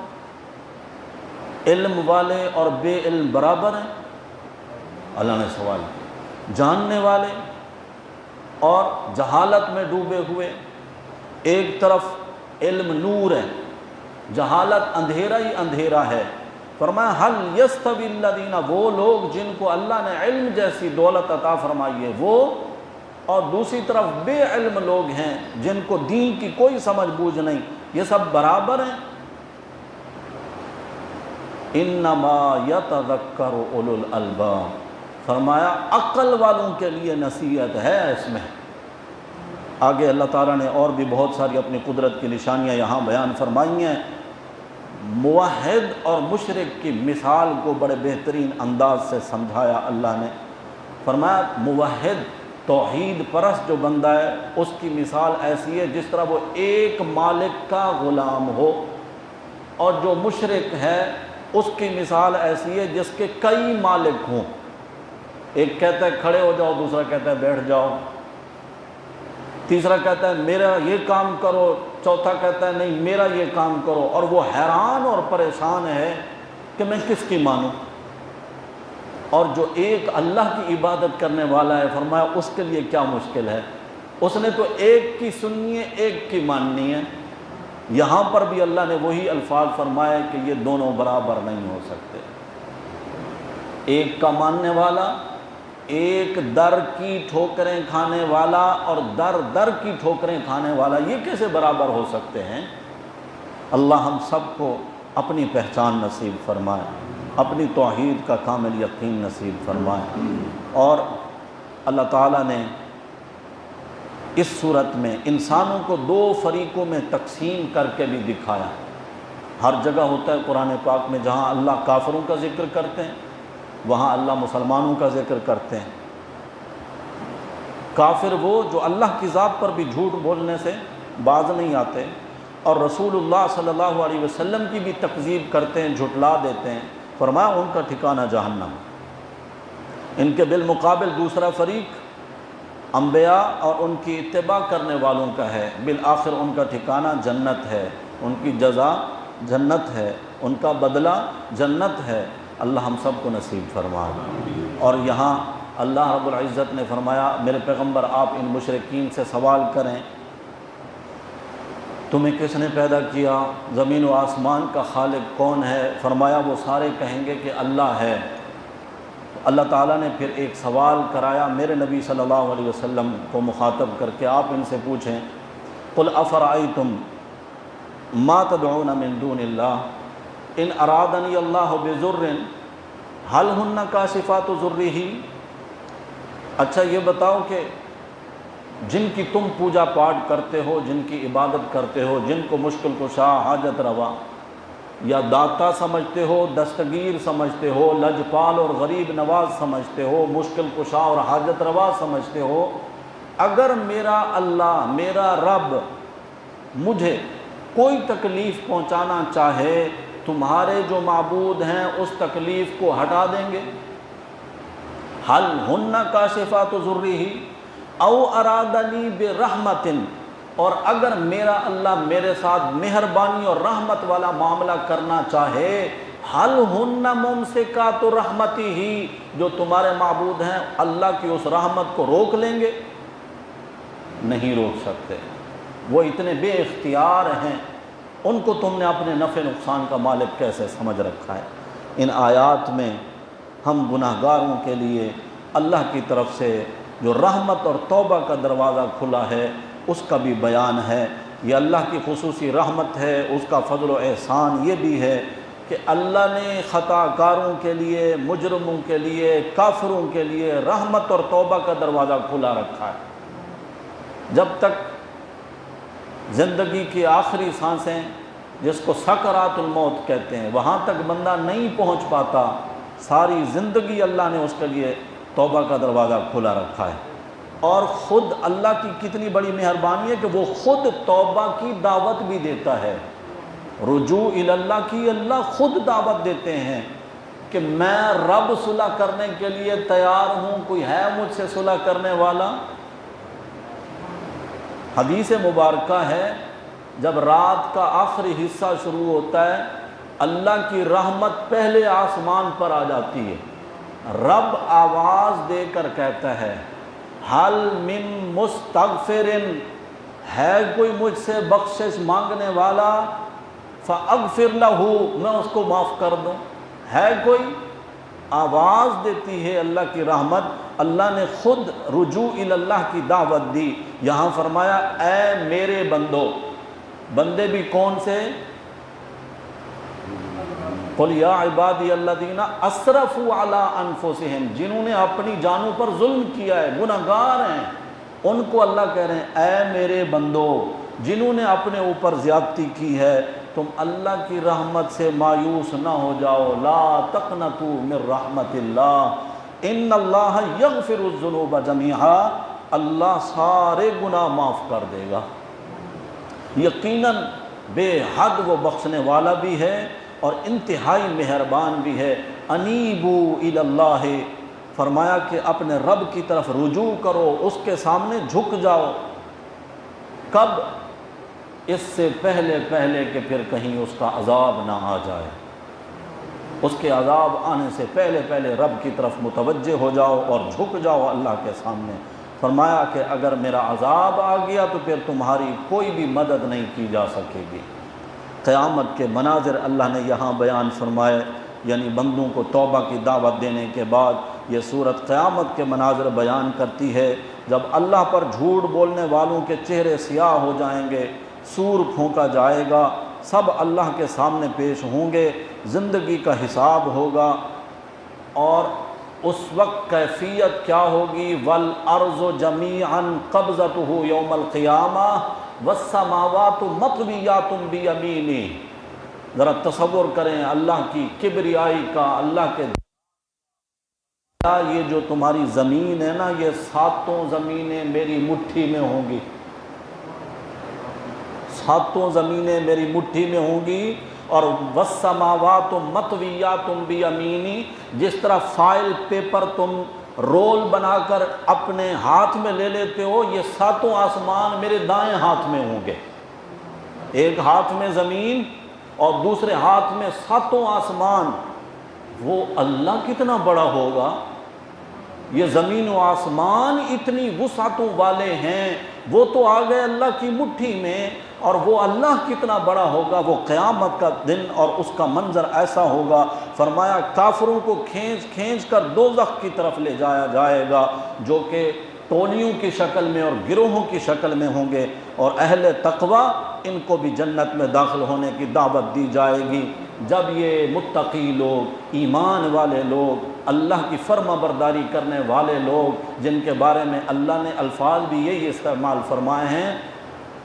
علم والے اور بے علم برابر ہیں؟ اللہ نے سوال کیا، جاننے والے اور جہالت میں ڈوبے ہوئے، ایک طرف علم نور ہے، جہالت اندھیرا ہی اندھیرا ہے۔ فرمایا هل يستوي الذين، وہ لوگ جن کو اللہ نے علم جیسی دولت عطا فرمائی ہے وہ، اور دوسری طرف بے علم لوگ ہیں جن کو دین کی کوئی سمجھ بوجھ نہیں، یہ سب برابر ہیں؟ انما یتذکر اولو الالباب، فرمایا عقل والوں کے لیے نصیحت ہے اس میں۔ آگے اللہ تعالیٰ نے اور بھی بہت ساری اپنی قدرت کی نشانیاں یہاں بیان فرمائی ہیں۔ موحد اور مشرک کی مثال کو بڑے بہترین انداز سے سمجھایا اللہ نے۔ فرمایا موحد، توحید پرست جو بندہ ہے، اس کی مثال ایسی ہے جس طرح وہ ایک مالک کا غلام ہو، اور جو مشرک ہے اس کی مثال ایسی ہے جس کے کئی مالک ہوں، ایک کہتا ہے کھڑے ہو جاؤ، دوسرا کہتا ہے بیٹھ جاؤ، تیسرا کہتا ہے میرا یہ کام کرو، چوتھا کہتا ہے نہیں میرا یہ کام کرو، اور وہ حیران اور پریشان ہے کہ میں کس کی مانوں۔ اور جو ایک اللہ کی عبادت کرنے والا ہے، فرمایا اس کے لیے کیا مشکل ہے، اس نے تو ایک کی سننی ہے، ایک کی ماننی ہے۔ یہاں پر بھی اللہ نے وہی الفاظ فرمایا کہ یہ دونوں برابر نہیں ہو سکتے، ایک کا ماننے والا، ایک در کی ٹھوکریں کھانے والا اور در در کی ٹھوکریں کھانے والا، یہ کیسے برابر ہو سکتے ہیں؟ اللہ ہم سب کو اپنی پہچان نصیب فرمائے، اپنی توحید کا کامل یقین نصیب فرمائے۔ اور اللہ تعالیٰ نے اس صورت میں انسانوں کو دو فریقوں میں تقسیم کر کے بھی دکھایا۔ ہر جگہ ہوتا ہے قرآن پاک میں جہاں اللہ کافروں کا ذکر کرتے ہیں وہاں اللہ مسلمانوں کا ذکر کرتے ہیں۔ کافر وہ جو اللہ کی ذات پر بھی جھوٹ بولنے سے باز نہیں آتے اور رسول اللہ صلی اللہ علیہ وسلم کی بھی تکذیب کرتے ہیں، جھٹلا دیتے ہیں، فرمایا ان کا ٹھکانہ جہنم۔ ان کے بالمقابل دوسرا فریق انبیاء اور ان کی اتباع کرنے والوں کا ہے، بالآخر ان کا ٹھکانہ جنت ہے، ان کی جزا جنت ہے، ان کا بدلہ جنت ہے۔ اللہ ہم سب کو نصیب فرمائے۔ اور یہاں اللہ رب العزت نے فرمایا میرے پیغمبر آپ ان مشرکین سے سوال کریں، تمہیں کس نے پیدا کیا، زمین و آسمان کا خالق کون ہے؟ فرمایا وہ سارے کہیں گے کہ اللہ ہے۔ اللہ تعالیٰ نے پھر ایک سوال کرایا میرے نبی صلی اللہ علیہ وسلم کو مخاطب کر کے، آپ ان سے پوچھیں، قل افرأیتم ما تدعون من دون اللہ ان ارادنی اللہ بضر هل ہن کاشفات ضرہ، اچھا یہ بتاؤ کہ جن کی تم پوجا پاٹ کرتے ہو، جن کی عبادت کرتے ہو، جن کو مشکل کشا، حاجت روا یا داتا سمجھتے ہو، دستگیر سمجھتے ہو، لجپال اور غریب نواز سمجھتے ہو، مشکل کشا اور حاجت روا سمجھتے ہو، اگر میرا اللہ، میرا رب مجھے کوئی تکلیف پہنچانا چاہے تمہارے جو معبود ہیں اس تکلیف کو ہٹا دیں گے؟ حل ہن کاشفات ضرہ او ارادنی برحمت، اور اگر میرا اللہ میرے ساتھ مہربانی اور رحمت والا معاملہ کرنا چاہے، حل ہن ممسکات رحمتی ہی، جو تمہارے معبود ہیں اللہ کی اس رحمت کو روک لیں گے؟ نہیں روک سکتے، وہ اتنے بے اختیار ہیں، ان کو تم نے اپنے نفع نقصان کا مالک کیسے سمجھ رکھا ہے؟ ان آیات میں ہم گناہ گاروں کے لیے اللہ کی طرف سے جو رحمت اور توبہ کا دروازہ کھلا ہے اس کا بھی بیان ہے۔ یہ اللہ کی خصوصی رحمت ہے، اس کا فضل و احسان یہ بھی ہے کہ اللہ نے خطا کاروں کے لیے، مجرموں کے لیے، کافروں کے لیے رحمت اور توبہ کا دروازہ کھلا رکھا ہے۔ جب تک زندگی کی آخری سانسیں، جس کو سکرات الموت کہتے ہیں، وہاں تک بندہ نہیں پہنچ پاتا، ساری زندگی اللہ نے اس کے لیے توبہ کا دروازہ کھلا رکھا ہے۔ اور خود اللہ کی کتنی بڑی مہربانی ہے کہ وہ خود توبہ کی دعوت بھی دیتا ہے۔ رجوع اللہ کی اللہ خود دعوت دیتے ہیں کہ میں رب صلح کرنے کے لیے تیار ہوں، کوئی ہے مجھ سے صلح کرنے والا؟ حدیث مبارکہ ہے جب رات کا آخری حصہ شروع ہوتا ہے، اللہ کی رحمت پہلے آسمان پر آ جاتی ہے، رب آواز دے کر کہتا ہے حل من مستغفر، ہے کوئی مجھ سے بخشش مانگنے والا؟ فاغفر لہ، میں اس کو معاف کر دوں۔ ہے کوئی؟ آواز دیتی ہے اللہ کی رحمت۔ اللہ نے خود رجوع اللہ کی دعوت دی۔ یہاں فرمایا اے میرے بندو، بندے بھی کون سے؟ قل یا عبادی الذین اسرفوا علی انفسہم، جنہوں نے اپنی جانوں پر ظلم کیا ہے، گناہ گار ہیں، ان کو اللہ کہہ رہے ہیں اے میرے بندو جنہوں نے اپنے اوپر زیادتی کی ہے، تم اللہ کی رحمت سے مایوس نہ ہو جاؤ، لا تقنطوا من رحمت اللہ ان اللہ یغفر الذنوب جمیعا، اللہ سارے گناہ معاف کر دے گا۔ یقیناً بے حد وہ بخشنے والا بھی ہے اور انتہائی مہربان بھی ہے۔ انیبو الی اللہ، فرمایا کہ اپنے رب کی طرف رجوع کرو، اس کے سامنے جھک جاؤ۔ کب؟ اس سے پہلے کہ پھر کہیں اس کا عذاب نہ آ جائے، اس کے عذاب آنے سے پہلے رب کی طرف متوجہ ہو جاؤ اور جھک جاؤ اللہ کے سامنے۔ فرمایا کہ اگر میرا عذاب آ گیا تو پھر تمہاری کوئی بھی مدد نہیں کی جا سکے گی۔ قیامت کے مناظر اللہ نے یہاں بیان فرمائے، یعنی بندوں کو توبہ کی دعوت دینے کے بعد یہ سورت قیامت کے مناظر بیان کرتی ہے، جب اللہ پر جھوٹ بولنے والوں کے چہرے سیاہ ہو جائیں گے، سور پھونکا جائے گا، سب اللہ کے سامنے پیش ہوں گے، زندگی کا حساب ہوگا، اور اس وقت کیفیت کیا ہوگی؟ والارض جمیعا قبضتہ یوم القیامہ والسماوات مطویات بیمینہ۔ ذرا تصور کریں اللہ کی کبریائی کا، اللہ کے یہ جو تمہاری زمین ہے نا، یہ ساتوں زمینیں میری مٹھی میں ہوں گی، ساتوں زمینیں میری مٹھی میں ہوں گی، اور والسماوات مطویات بیمینی، جس طرح فائل پیپر تم رول بنا کر اپنے ہاتھ میں لے لیتے ہو، یہ ساتوں آسمان میرے دائیں ہاتھ میں ہوں گے، ایک ہاتھ میں زمین اور دوسرے ہاتھ میں ساتوں آسمان۔ وہ اللہ کتنا بڑا ہوگا، یہ زمین و آسمان اتنی وسعتوں والے ہیں، وہ تو آ گئے اللہ کی مٹھی میں، اور وہ اللہ کتنا بڑا ہوگا۔ وہ قیامت کا دن اور اس کا منظر ایسا ہوگا، فرمایا کافروں کو کھینچ کر دوزخ کی طرف لے جایا جائے گا، جو کہ ٹولیوں کی شکل میں اور گروہوں کی شکل میں ہوں گے، اور اہل تقوی ان کو بھی جنت میں داخل ہونے کی دعوت دی جائے گی۔ جب یہ متقی لوگ، ایمان والے لوگ، اللہ کی فرما برداری کرنے والے لوگ، جن کے بارے میں اللہ نے الفاظ بھی یہی استعمال فرمائے ہیں،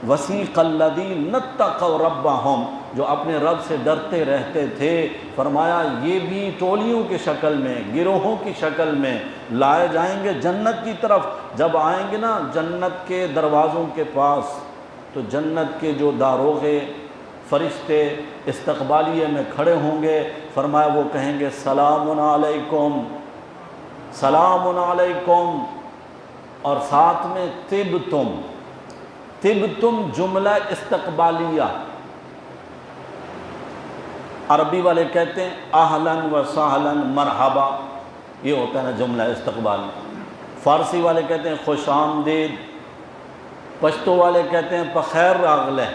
وسیق الذین اتقوا ربہم، جو اپنے رب سے ڈرتے رہتے تھے، فرمایا یہ بھی ٹولیوں کی شکل میں، گروہوں کی شکل میں لائے جائیں گے جنت کی طرف۔ جب آئیں گے نا جنت کے دروازوں کے پاس، تو جنت کے جو داروغے فرشتے استقبالیے میں کھڑے ہوں گے، فرمایا وہ کہیں گے سلام علیکم، سلام علیکم، اور ساتھ میں طبتم، طبتم جملہ استقبالیہ، عربی والے کہتے ہیں اہلاً و سہلاً مرحبا، یہ ہوتا ہے نا جملہ استقبالی، فارسی والے کہتے ہیں خوش آمدید، پشتو والے کہتے ہیں بخیر راغلے،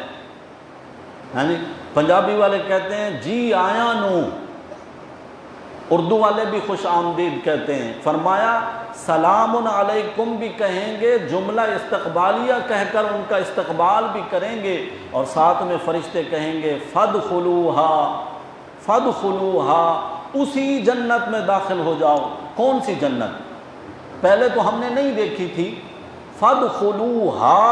یعنی پنجابی والے کہتے ہیں جی آیا نو، اردو والے بھی خوش آمدید کہتے ہیں۔ فرمایا سلام علیکم بھی کہیں گے، جملہ استقبالیہ کہہ کر ان کا استقبال بھی کریں گے، اور ساتھ میں فرشتے کہیں گے فادخلوہا، فادخلوہا، اسی جنت میں داخل ہو جاؤ۔ کون سی جنت؟ پہلے تو ہم نے نہیں دیکھی تھی، فادخلوہا،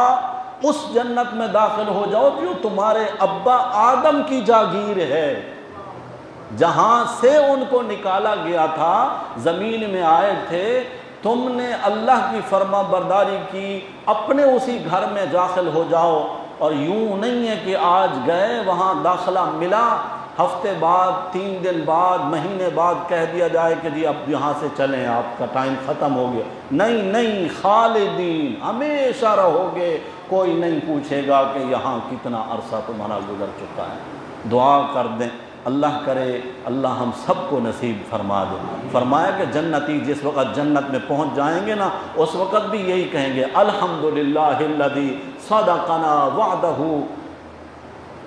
اس جنت میں داخل ہو جاؤ جو تمہارے ابا آدم کی جاگیر ہے، جہاں سے ان کو نکالا گیا تھا، زمین میں آئے تھے، تم نے اللہ کی فرما برداری کی، اپنے اسی گھر میں داخل ہو جاؤ۔ اور یوں نہیں ہے کہ آج گئے وہاں داخلہ ملا، ہفتے بعد، 3 دن بعد، مہینے بعد کہہ دیا جائے کہ جی اب یہاں سے چلیں، آپ کا ٹائم ختم ہو گیا۔ نہیں نہیں، خالدین، ہمیشہ رہو گے، کوئی نہیں پوچھے گا کہ یہاں کتنا عرصہ تمہارا گزر چکا ہے۔ دعا کر دیں، اللہ کرے اللہ ہم سب کو نصیب فرما دے۔ فرمایا کہ جنتی جس وقت جنت میں پہنچ جائیں گے نا، اس وقت بھی یہی کہیں گے الحمدللہ الذی صدقنا وعدہ،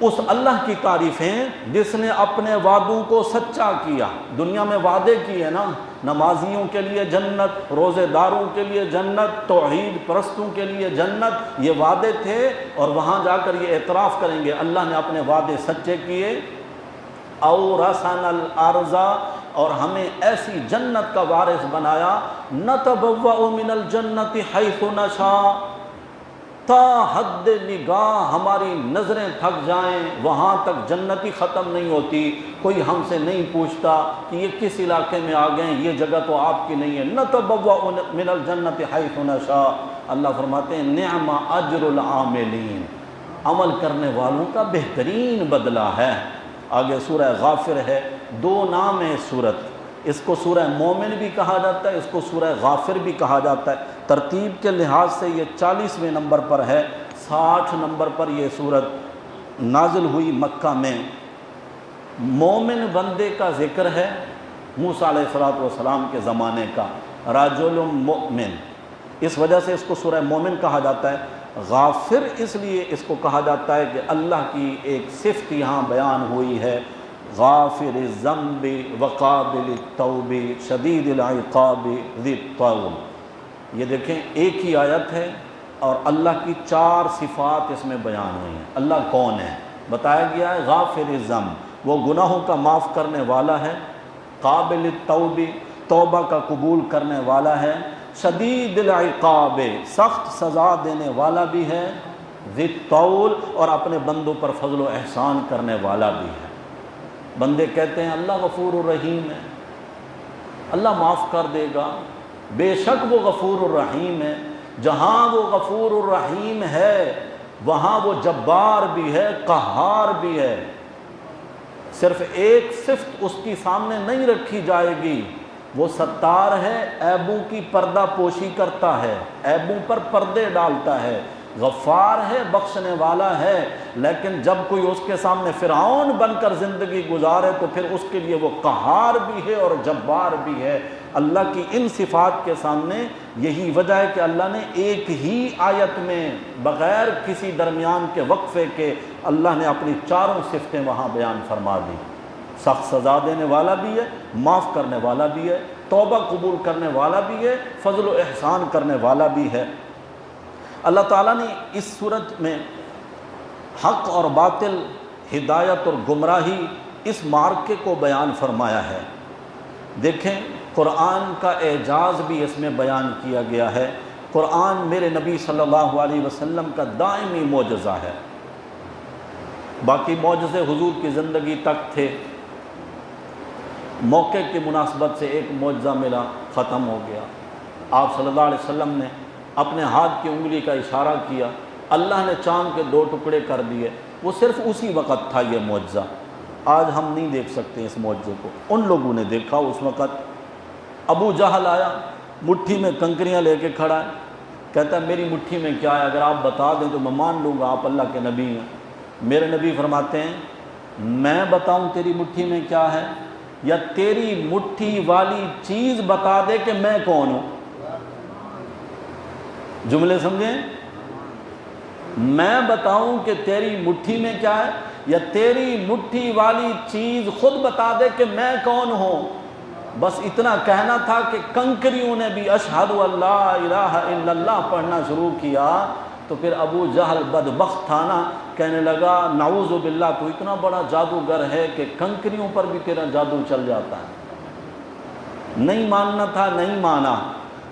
اس اللہ کی تعریفیں جس نے اپنے وعدوں کو سچا کیا۔ دنیا میں وعدے کیے نا، نمازیوں کے لیے جنت، روزے داروں کے لیے جنت، توحید پرستوں کے لیے جنت، یہ وعدے تھے، اور وہاں جا کر یہ اعتراف کریں گے اللہ نے اپنے وعدے سچے کیے۔ اورثنا الارض، اور ہمیں ایسی جنت کا وارث بنایا، نتبوأ من الجنت حیث نشاء، تا حد نگاہ ہماری نظریں تھک جائیں وہاں تک جنتی ختم نہیں ہوتی، کوئی ہم سے نہیں پوچھتا کہ یہ کس علاقے میں آ گئے، یہ جگہ تو آپ کی نہیں ہے۔ نتبوأ من الجنت حیث نشاء، اللہ فرماتے ہیں نعم اجر العاملین، عمل کرنے والوں کا بہترین بدلہ ہے۔ آگے سورہ غافر ہے، 2 نام ہے سورت، اس کو سورہ مومن بھی کہا جاتا ہے، اس کو سورہ غافر بھی کہا جاتا ہے۔ ترتیب کے لحاظ سے یہ 40ویں نمبر پر ہے، 60 نمبر پر یہ سورت نازل ہوئی مکہ میں۔ مومن بندے کا ذکر ہے، موسیٰ علیہ السلام کے زمانے کا، رجل مؤمن، اس وجہ سے اس کو سورہ مومن کہا جاتا ہے۔ غافر اس لیے اس کو کہا جاتا ہے کہ اللہ کی ایک صفت یہاں بیان ہوئی ہے، غافر الذنب وقابل التوب شدید العقاب ذی الطول۔ یہ دیکھیں ایک ہی آیت ہے اور اللہ کی 4 صفات اس میں بیان ہوئی ہیں۔ اللہ کون ہے بتایا گیا ہے، غافر الذنب، وہ گناہوں کا معاف کرنے والا ہے، قابل التوب، توبہ کا قبول کرنے والا ہے، شدید العقاب، سخت سزا دینے والا بھی ہے، ذی الطول، اور اپنے بندوں پر فضل و احسان کرنے والا بھی ہے۔ بندے کہتے ہیں اللہ غفور الرحیم ہے، اللہ معاف کر دے گا، بے شک وہ غفور الرحیم ہے۔ جہاں وہ غفور الرحیم ہے وہاں وہ جبار بھی ہے، قہار بھی ہے۔ صرف ایک صفت اس کی سامنے نہیں رکھی جائے گی، وہ ستار ہے، عیبوں کی پردہ پوشی کرتا ہے، عیبوں پر پردے ڈالتا ہے، غفار ہے، بخشنے والا ہے، لیکن جب کوئی اس کے سامنے فرعون بن کر زندگی گزارے تو پھر اس کے لیے وہ قہار بھی ہے اور جبار بھی ہے۔ اللہ کی ان صفات کے سامنے یہی وجہ ہے کہ اللہ نے ایک ہی آیت میں بغیر کسی درمیان کے وقفے کے اللہ نے اپنی 4 صفتیں وہاں بیان فرما دی۔ سخت سزا دینے والا بھی ہے، معاف کرنے والا بھی ہے، توبہ قبول کرنے والا بھی ہے، فضل و احسان کرنے والا بھی ہے۔ اللہ تعالیٰ نے اس صورت میں حق اور باطل، ہدایت اور گمراہی، اس معرکے کو بیان فرمایا ہے۔ دیکھیں قرآن کا اعجاز بھی اس میں بیان کیا گیا ہے۔ قرآن میرے نبی صلی اللہ علیہ وسلم کا دائمی معجزہ ہے۔ باقی معجزے حضور کی زندگی تک تھے، موقع کی مناسبت سے ایک معجزہ ملا، ختم ہو گیا۔ آپ صلی اللہ علیہ وسلم نے اپنے ہاتھ کی انگلی کا اشارہ کیا، اللہ نے چاند کے 2 ٹکڑے کر دیے، وہ صرف اسی وقت تھا یہ معجزہ. آج ہم نہیں دیکھ سکتے اس معجزے کو، ان لوگوں نے دیکھا اس وقت. ابو جہل آیا، مٹھی میں کنکریاں لے کے کھڑا ہے، کہتا ہے میری مٹھی میں کیا ہے، اگر آپ بتا دیں تو میں مان لوں گا آپ اللہ کے نبی ہیں. میرے نبی فرماتے ہیں میں بتاؤں تیری مٹھی میں کیا ہے، یا تیری مٹھی والی چیز بتا دے کہ میں کون ہوں. جملے سمجھیں، میں بتاؤں کہ تیری مٹھی میں کیا ہے، یا تیری مٹھی والی چیز خود بتا دے کہ میں کون ہوں. بس اتنا کہنا تھا کہ کنکریوں نے بھی اشہد ان لا الہ الا اللہ پڑھنا شروع کیا. تو پھر ابو جہل بدبخت تھا نا، کہنے لگا نعوذ باللہ تو اتنا بڑا جادوگر ہے کہ کنکریوں پر بھی تیرا جادو چل جاتا ہے. نہیں ماننا تھا، نہیں مانا.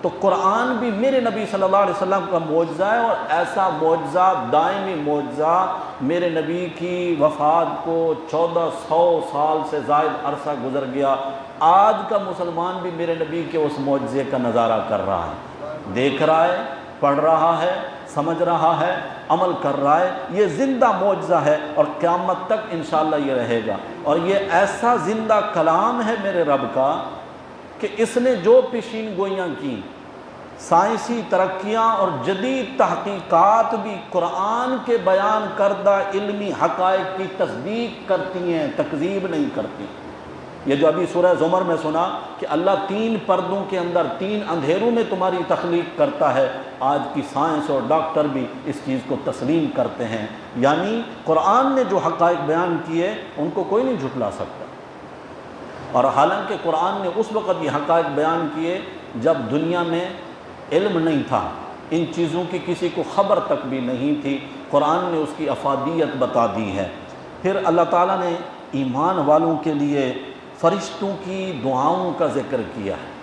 تو قرآن بھی میرے نبی صلی اللہ علیہ وسلم کا معجزہ ہے، اور ایسا معجزہ، دائمی معجزہ. میرے نبی کی وفات کو 1400 سال سے زائد عرصہ گزر گیا. آج کا مسلمان بھی میرے نبی کے اس معجزے کا نظارہ کر رہا ہے، دیکھ رہا ہے، پڑھ رہا ہے، سمجھ رہا ہے، عمل کر رہا ہے. یہ زندہ معجزہ ہے اور قیامت تک انشاءاللہ یہ رہے گا. اور یہ ایسا زندہ کلام ہے میرے رب کا کہ اس نے جو پیشین گوئیاں کی، سائنسی ترقیاں اور جدید تحقیقات بھی قرآن کے بیان کردہ علمی حقائق کی تصدیق کرتی ہیں، تکذیب نہیں کرتی. یہ جو ابھی سورہ زمر میں سنا کہ اللہ 3 پردوں کے اندر 3 اندھیروں میں تمہاری تخلیق کرتا ہے، آج کی سائنس اور ڈاکٹر بھی اس چیز کو تسلیم کرتے ہیں. یعنی قرآن نے جو حقائق بیان کیے ان کو کوئی نہیں جھٹلا سکتا. اور حالانکہ قرآن نے اس وقت یہ حقائق بیان کیے جب دنیا میں علم نہیں تھا، ان چیزوں کی کسی کو خبر تک بھی نہیں تھی. قرآن نے اس کی افادیت بتا دی ہے. پھر اللہ تعالیٰ نے ایمان والوں کے لیے فرشتوں کی دعاؤں کا ذکر کیا ہے.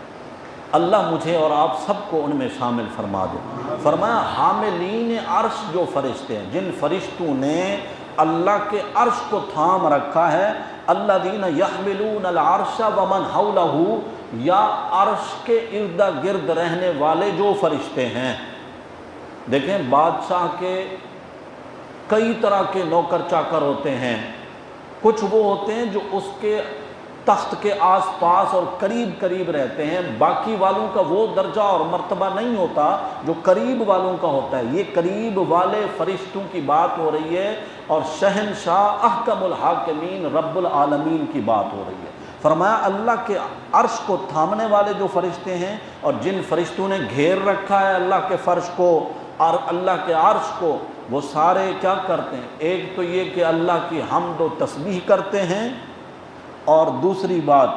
اللہ مجھے اور آپ سب کو ان میں شامل فرما دے. فرمایا حاملین عرش جو فرشتے ہیں، جن فرشتوں نے اللہ کے عرش کو تھام رکھا ہے، الذین یحملون العرش ومن حولہ، یا عرش کے ارد گرد رہنے والے جو فرشتے ہیں. دیکھیں بادشاہ کے کئی طرح کے نوکر چاکر ہوتے ہیں. کچھ وہ ہوتے ہیں جو اس کے تخت کے آس پاس اور قریب قریب رہتے ہیں، باقی والوں کا وہ درجہ اور مرتبہ نہیں ہوتا جو قریب والوں کا ہوتا ہے. یہ قریب والے فرشتوں کی بات ہو رہی ہے، اور شہنشاہ احکم الحاکمین رب العالمین کی بات ہو رہی ہے. فرمایا اللہ کے عرش کو تھامنے والے جو فرشتے ہیں، اور جن فرشتوں نے گھیر رکھا ہے اللہ کے فرش کو اور اللہ کے عرش کو، وہ سارے کیا کرتے ہیں؟ ایک تو یہ کہ اللہ کی حمد و تسبیح کرتے ہیں، اور دوسری بات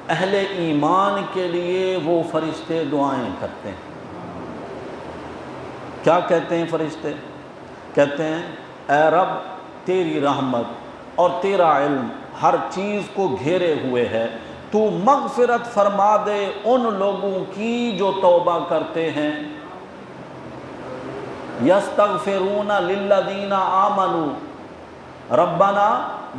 اہل ایمان کے لیے وہ فرشتے دعائیں کرتے ہیں. کیا کہتے ہیں فرشتے؟ کہتے ہیں اے رب تیری رحمت اور تیرا علم ہر چیز کو گھیرے ہوئے ہے، تو مغفرت فرما دے ان لوگوں کی جو توبہ کرتے ہیں. یستغفرون للذین آمنوا ربنا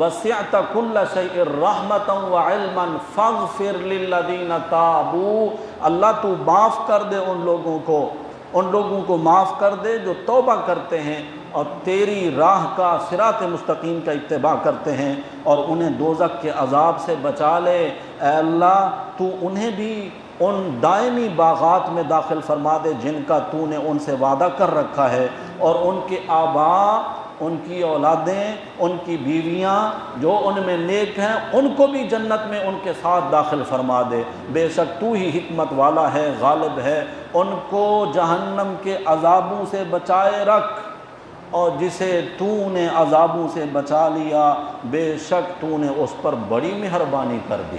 وسعت كل شيء رحمتا وعلما فاغفر للذین تابوا. اللہ تو معاف کر دے ان لوگوں کو معاف کر دے جو توبہ کرتے ہیں اور تیری راہ کا صراط مستقیم کا اتباع کرتے ہیں، اور انہیں دوزخ کے عذاب سے بچا لے. اے اللہ تو انہیں بھی ان دائمی باغات میں داخل فرما دے جن کا تو نے ان سے وعدہ کر رکھا ہے، اور ان کے آباء، ان کی اولادیں، ان کی بیویاں جو ان میں نیک ہیں، ان کو بھی جنت میں ان کے ساتھ داخل فرما دے. بے شک تو ہی حکمت والا ہے، غالب ہے. ان کو جہنم کے عذابوں سے بچائے رکھ، اور جسے تو نے عذابوں سے بچا لیا بے شک تو نے اس پر بڑی مہربانی کر دی.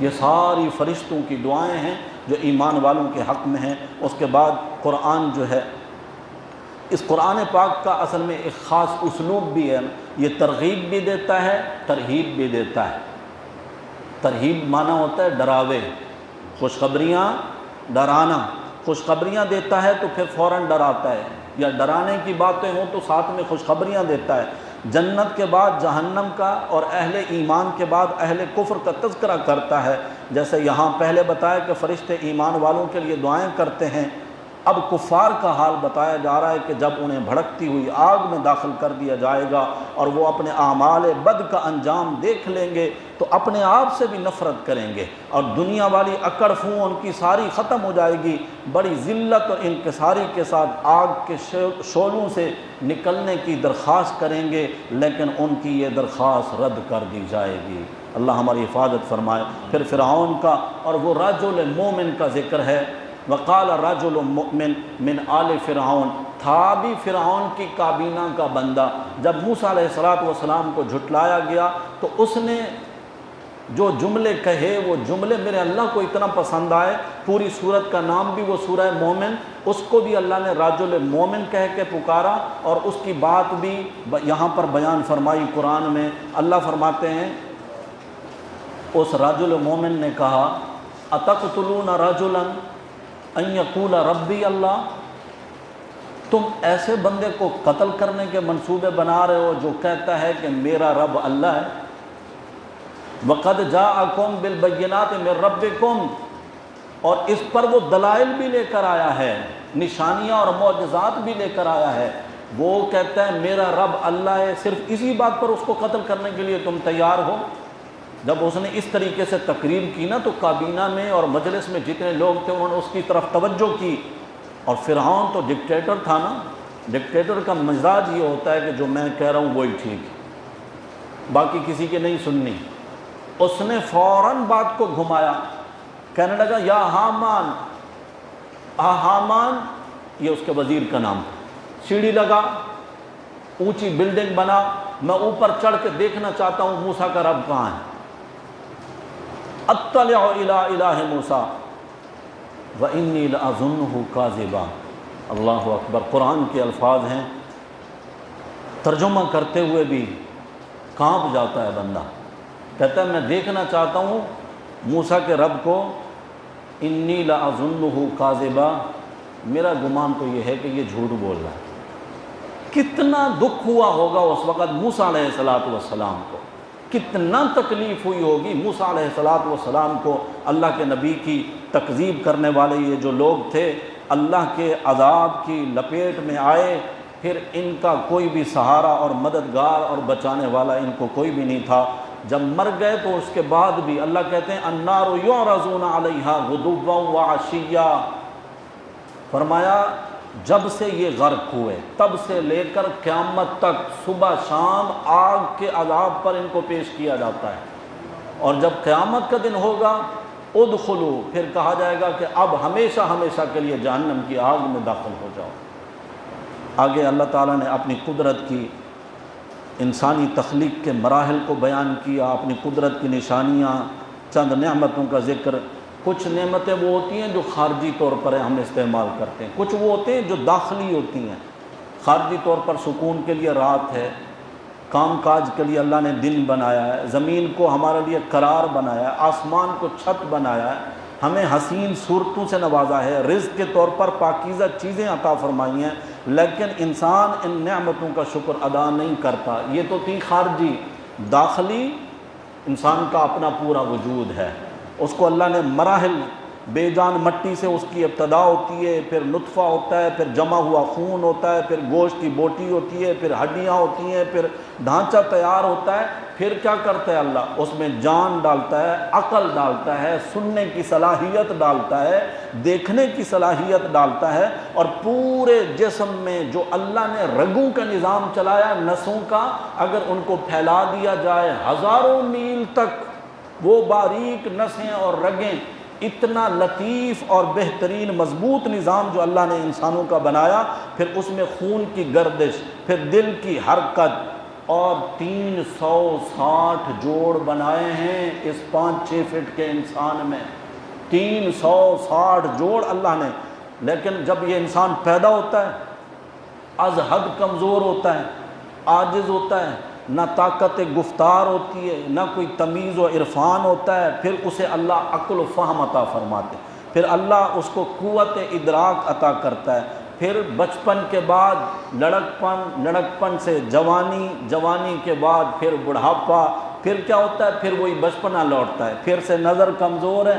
یہ ساری فرشتوں کی دعائیں ہیں جو ایمان والوں کے حق میں ہیں. اس کے بعد قرآن جو ہے، اس قرآن پاک کا اصل میں ایک خاص اسلوب بھی ہے. یہ ترغیب بھی دیتا ہے، ترہیب بھی دیتا ہے. ترہیب معنی ہوتا ہے ڈراوے، خوشخبریاں، ڈرانا. خوشخبریاں دیتا ہے تو پھر فوراً ڈراتا ہے، یا ڈرانے کی باتیں ہوں تو ساتھ میں خوشخبریاں دیتا ہے. جنت کے بعد جہنم کا، اور اہل ایمان کے بعد اہل کفر کا تذکرہ کرتا ہے. جیسے یہاں پہلے بتایا کہ فرشتے ایمان والوں کے لیے دعائیں کرتے ہیں، اب کفار کا حال بتایا جا رہا ہے کہ جب انہیں بھڑکتی ہوئی آگ میں داخل کر دیا جائے گا اور وہ اپنے اعمال بد کا انجام دیکھ لیں گے تو اپنے آپ سے بھی نفرت کریں گے، اور دنیا والی اکڑ فون ان کی ساری ختم ہو جائے گی، بڑی ذلت اور انکساری کے ساتھ آگ کے شعلوں سے نکلنے کی درخواست کریں گے، لیکن ان کی یہ درخواست رد کر دی جائے گی۔ اللہ ہماری حفاظت فرمائے۔ پھر فرعون کا اور وہ رجل مومن کا ذکر ہے، وقال رجل مؤمن من آل فرعون، تھا بھی فرعون کی کابینہ کا بندہ۔ جب موسیٰ علیہ السلام کو جھٹلایا گیا تو اس نے جو جملے کہے وہ جملے میرے اللہ کو اتنا پسند آئے، پوری سورت کا نام بھی وہ سورہ مومن، اس کو بھی اللہ نے رجل مومن کہہ کے پکارا، اور اس کی بات بھی یہاں پر بیان فرمائی قرآن میں۔ اللہ فرماتے ہیں اس رجل مومن نے کہا اتقتلون رجلا ان یقول ربی اللہ، تم ایسے بندے کو قتل کرنے کے منصوبے بنا رہے ہو جو کہتا ہے کہ میرا رب اللہ ہے۔ وقد جاءکم بالبینات من ربکم، اور اس پر وہ دلائل بھی لے کر آیا ہے، نشانیاں اور معجزات بھی لے کر آیا ہے، وہ کہتا ہے میرا رب اللہ ہے، صرف اسی بات پر اس کو قتل کرنے کے لیے تم تیار ہو۔ جب اس نے اس طریقے سے تقریر کی نا تو کابینہ میں اور مجلس میں جتنے لوگ تھے انہوں نے اس کی طرف توجہ کی، اور فرعون تو ڈکٹیٹر تھا نا، ڈکٹیٹر کا مزاج یہ ہوتا ہے کہ جو میں کہہ رہا ہوں وہی ٹھیک ہے، باقی کسی کی نہیں سننی۔ اس نے فوراً بات کو گھمایا، کہنے لگا یا حامان، حامان یہ اس کے وزیر کا نام تھا، سیڑھی لگا، اونچی بلڈنگ بنا، میں اوپر چڑھ کے دیکھنا چاہتا ہوں موسیٰ کا رب کہاں ہے۔ اطلع الی الہ موسیٰ وانی لاظنہ کاذبا۔ اللہ اکبر، قرآن کے الفاظ ہیں، ترجمہ کرتے ہوئے بھی کانپ جاتا ہے بندہ۔ کہتا ہے میں دیکھنا چاہتا ہوں موسیٰ کے رب کو، انی لاظنہ کاذبا، میرا گمان تو یہ ہے کہ یہ جھوٹ بول رہا ہے۔ کتنا دکھ ہوا ہوگا اس وقت موسیٰ علیہ السلام کو، کتنا تکلیف ہوئی ہوگی موسیٰ علیہ السلام کو۔ اللہ کے نبی کی تکذیب کرنے والے یہ جو لوگ تھے اللہ کے عذاب کی لپیٹ میں آئے، پھر ان کا کوئی بھی سہارا اور مددگار اور بچانے والا ان کو کوئی بھی نہیں تھا۔ جب مر گئے تو اس کے بعد بھی اللہ کہتے ہیں النار یعرضون علیہا غدوا وعشیا، فرمایا جب سے یہ غرق ہوئے تب سے لے کر قیامت تک صبح شام آگ کے عذاب پر ان کو پیش کیا جاتا ہے، اور جب قیامت کا دن ہوگا ادخلوا، پھر کہا جائے گا کہ اب ہمیشہ ہمیشہ کے لیے جہنم کی آگ میں داخل ہو جاؤ۔ آگے اللہ تعالیٰ نے اپنی قدرت کی انسانی تخلیق کے مراحل کو بیان کیا، اپنی قدرت کی نشانیاں، چند نعمتوں کا ذکر۔ کچھ نعمتیں وہ ہوتی ہیں جو خارجی طور پر ہم استعمال کرتے ہیں، کچھ وہ ہوتے ہیں جو داخلی ہوتی ہیں۔ خارجی طور پر سکون کے لیے رات ہے، کام کاج کے لیے اللہ نے دن بنایا ہے، زمین کو ہمارے لیے قرار بنایا ہے، آسمان کو چھت بنایا ہے، ہمیں حسین صورتوں سے نوازا ہے، رزق کے طور پر پاکیزہ چیزیں عطا فرمائی ہیں، لیکن انسان ان نعمتوں کا شکر ادا نہیں کرتا۔ یہ تو تھی خارجی۔ داخلی انسان کا اپنا پورا وجود ہے، اس کو اللہ نے مراحل، بے جان مٹی سے اس کی ابتدا ہوتی ہے، پھر نطفہ ہوتا ہے، پھر جمع ہوا خون ہوتا ہے، پھر گوشت کی بوٹی ہوتی ہے، پھر ہڈیاں ہوتی ہیں، پھر ڈھانچہ تیار ہوتا ہے، پھر کیا کرتا ہے اللہ؟ اس میں جان ڈالتا ہے، عقل ڈالتا ہے، سننے کی صلاحیت ڈالتا ہے، دیکھنے کی صلاحیت ڈالتا ہے، اور پورے جسم میں جو اللہ نے رگوں کا نظام چلایا، نسوں کا، اگر ان کو پھیلا دیا جائے ہزاروں میل تک، وہ باریک نسیں اور رگیں، اتنا لطیف اور بہترین مضبوط نظام جو اللہ نے انسانوں کا بنایا، پھر اس میں خون کی گردش، پھر دل کی حرکت، اور 360 جوڑ بنائے ہیں اس 5-6 فٹ کے انسان میں، 360 جوڑ اللہ نے۔ لیکن جب یہ انسان پیدا ہوتا ہے از حد کمزور ہوتا ہے، عاجز ہوتا ہے، نہ طاقت گفتار ہوتی ہے، نہ کوئی تمیز و عرفان ہوتا ہے، پھر اسے اللہ عقل و فہم عطا فرماتے، پھر اللہ اس کو قوت ادراک عطا کرتا ہے، پھر بچپن کے بعد لڑکپن، لڑکپن سے جوانی، جوانی کے بعد پھر بڑھاپا، پھر کیا ہوتا ہے؟ پھر وہی بچپنا لوٹتا ہے، پھر سے نظر کمزور ہے،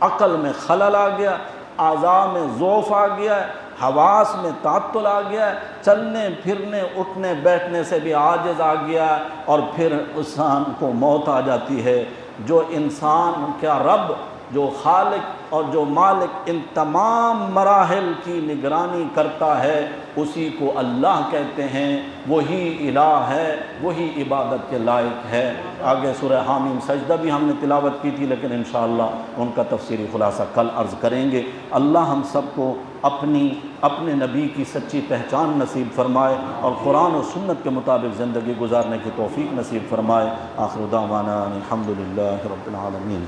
عقل میں خلل آ گیا، اعضاء میں ضعف آ گیا ہے، حواس میں تعطل آ گیا ہے، چلنے پھرنے اٹھنے بیٹھنے سے بھی عاجز آ گیا ہے، اور پھر انسان کو موت آ جاتی ہے۔ جو انسان کیا رب، جو خالق اور جو مالک ان تمام مراحل کی نگرانی کرتا ہے، اسی کو اللہ کہتے ہیں، وہی الہ ہے، وہی عبادت کے لائق ہے۔ آگے سورہ حامیم سجدہ بھی ہم نے تلاوت کی تھی، لیکن انشاءاللہ ان کا تفصیلی خلاصہ کل عرض کریں گے۔ اللہ ہم سب کو اپنے نبی کی سچی پہچان نصیب فرمائے اور قرآن و سنت کے مطابق زندگی گزارنے کی توفیق نصیب فرمائے۔ آخر دعوانا الحمدللہ رب العالمین۔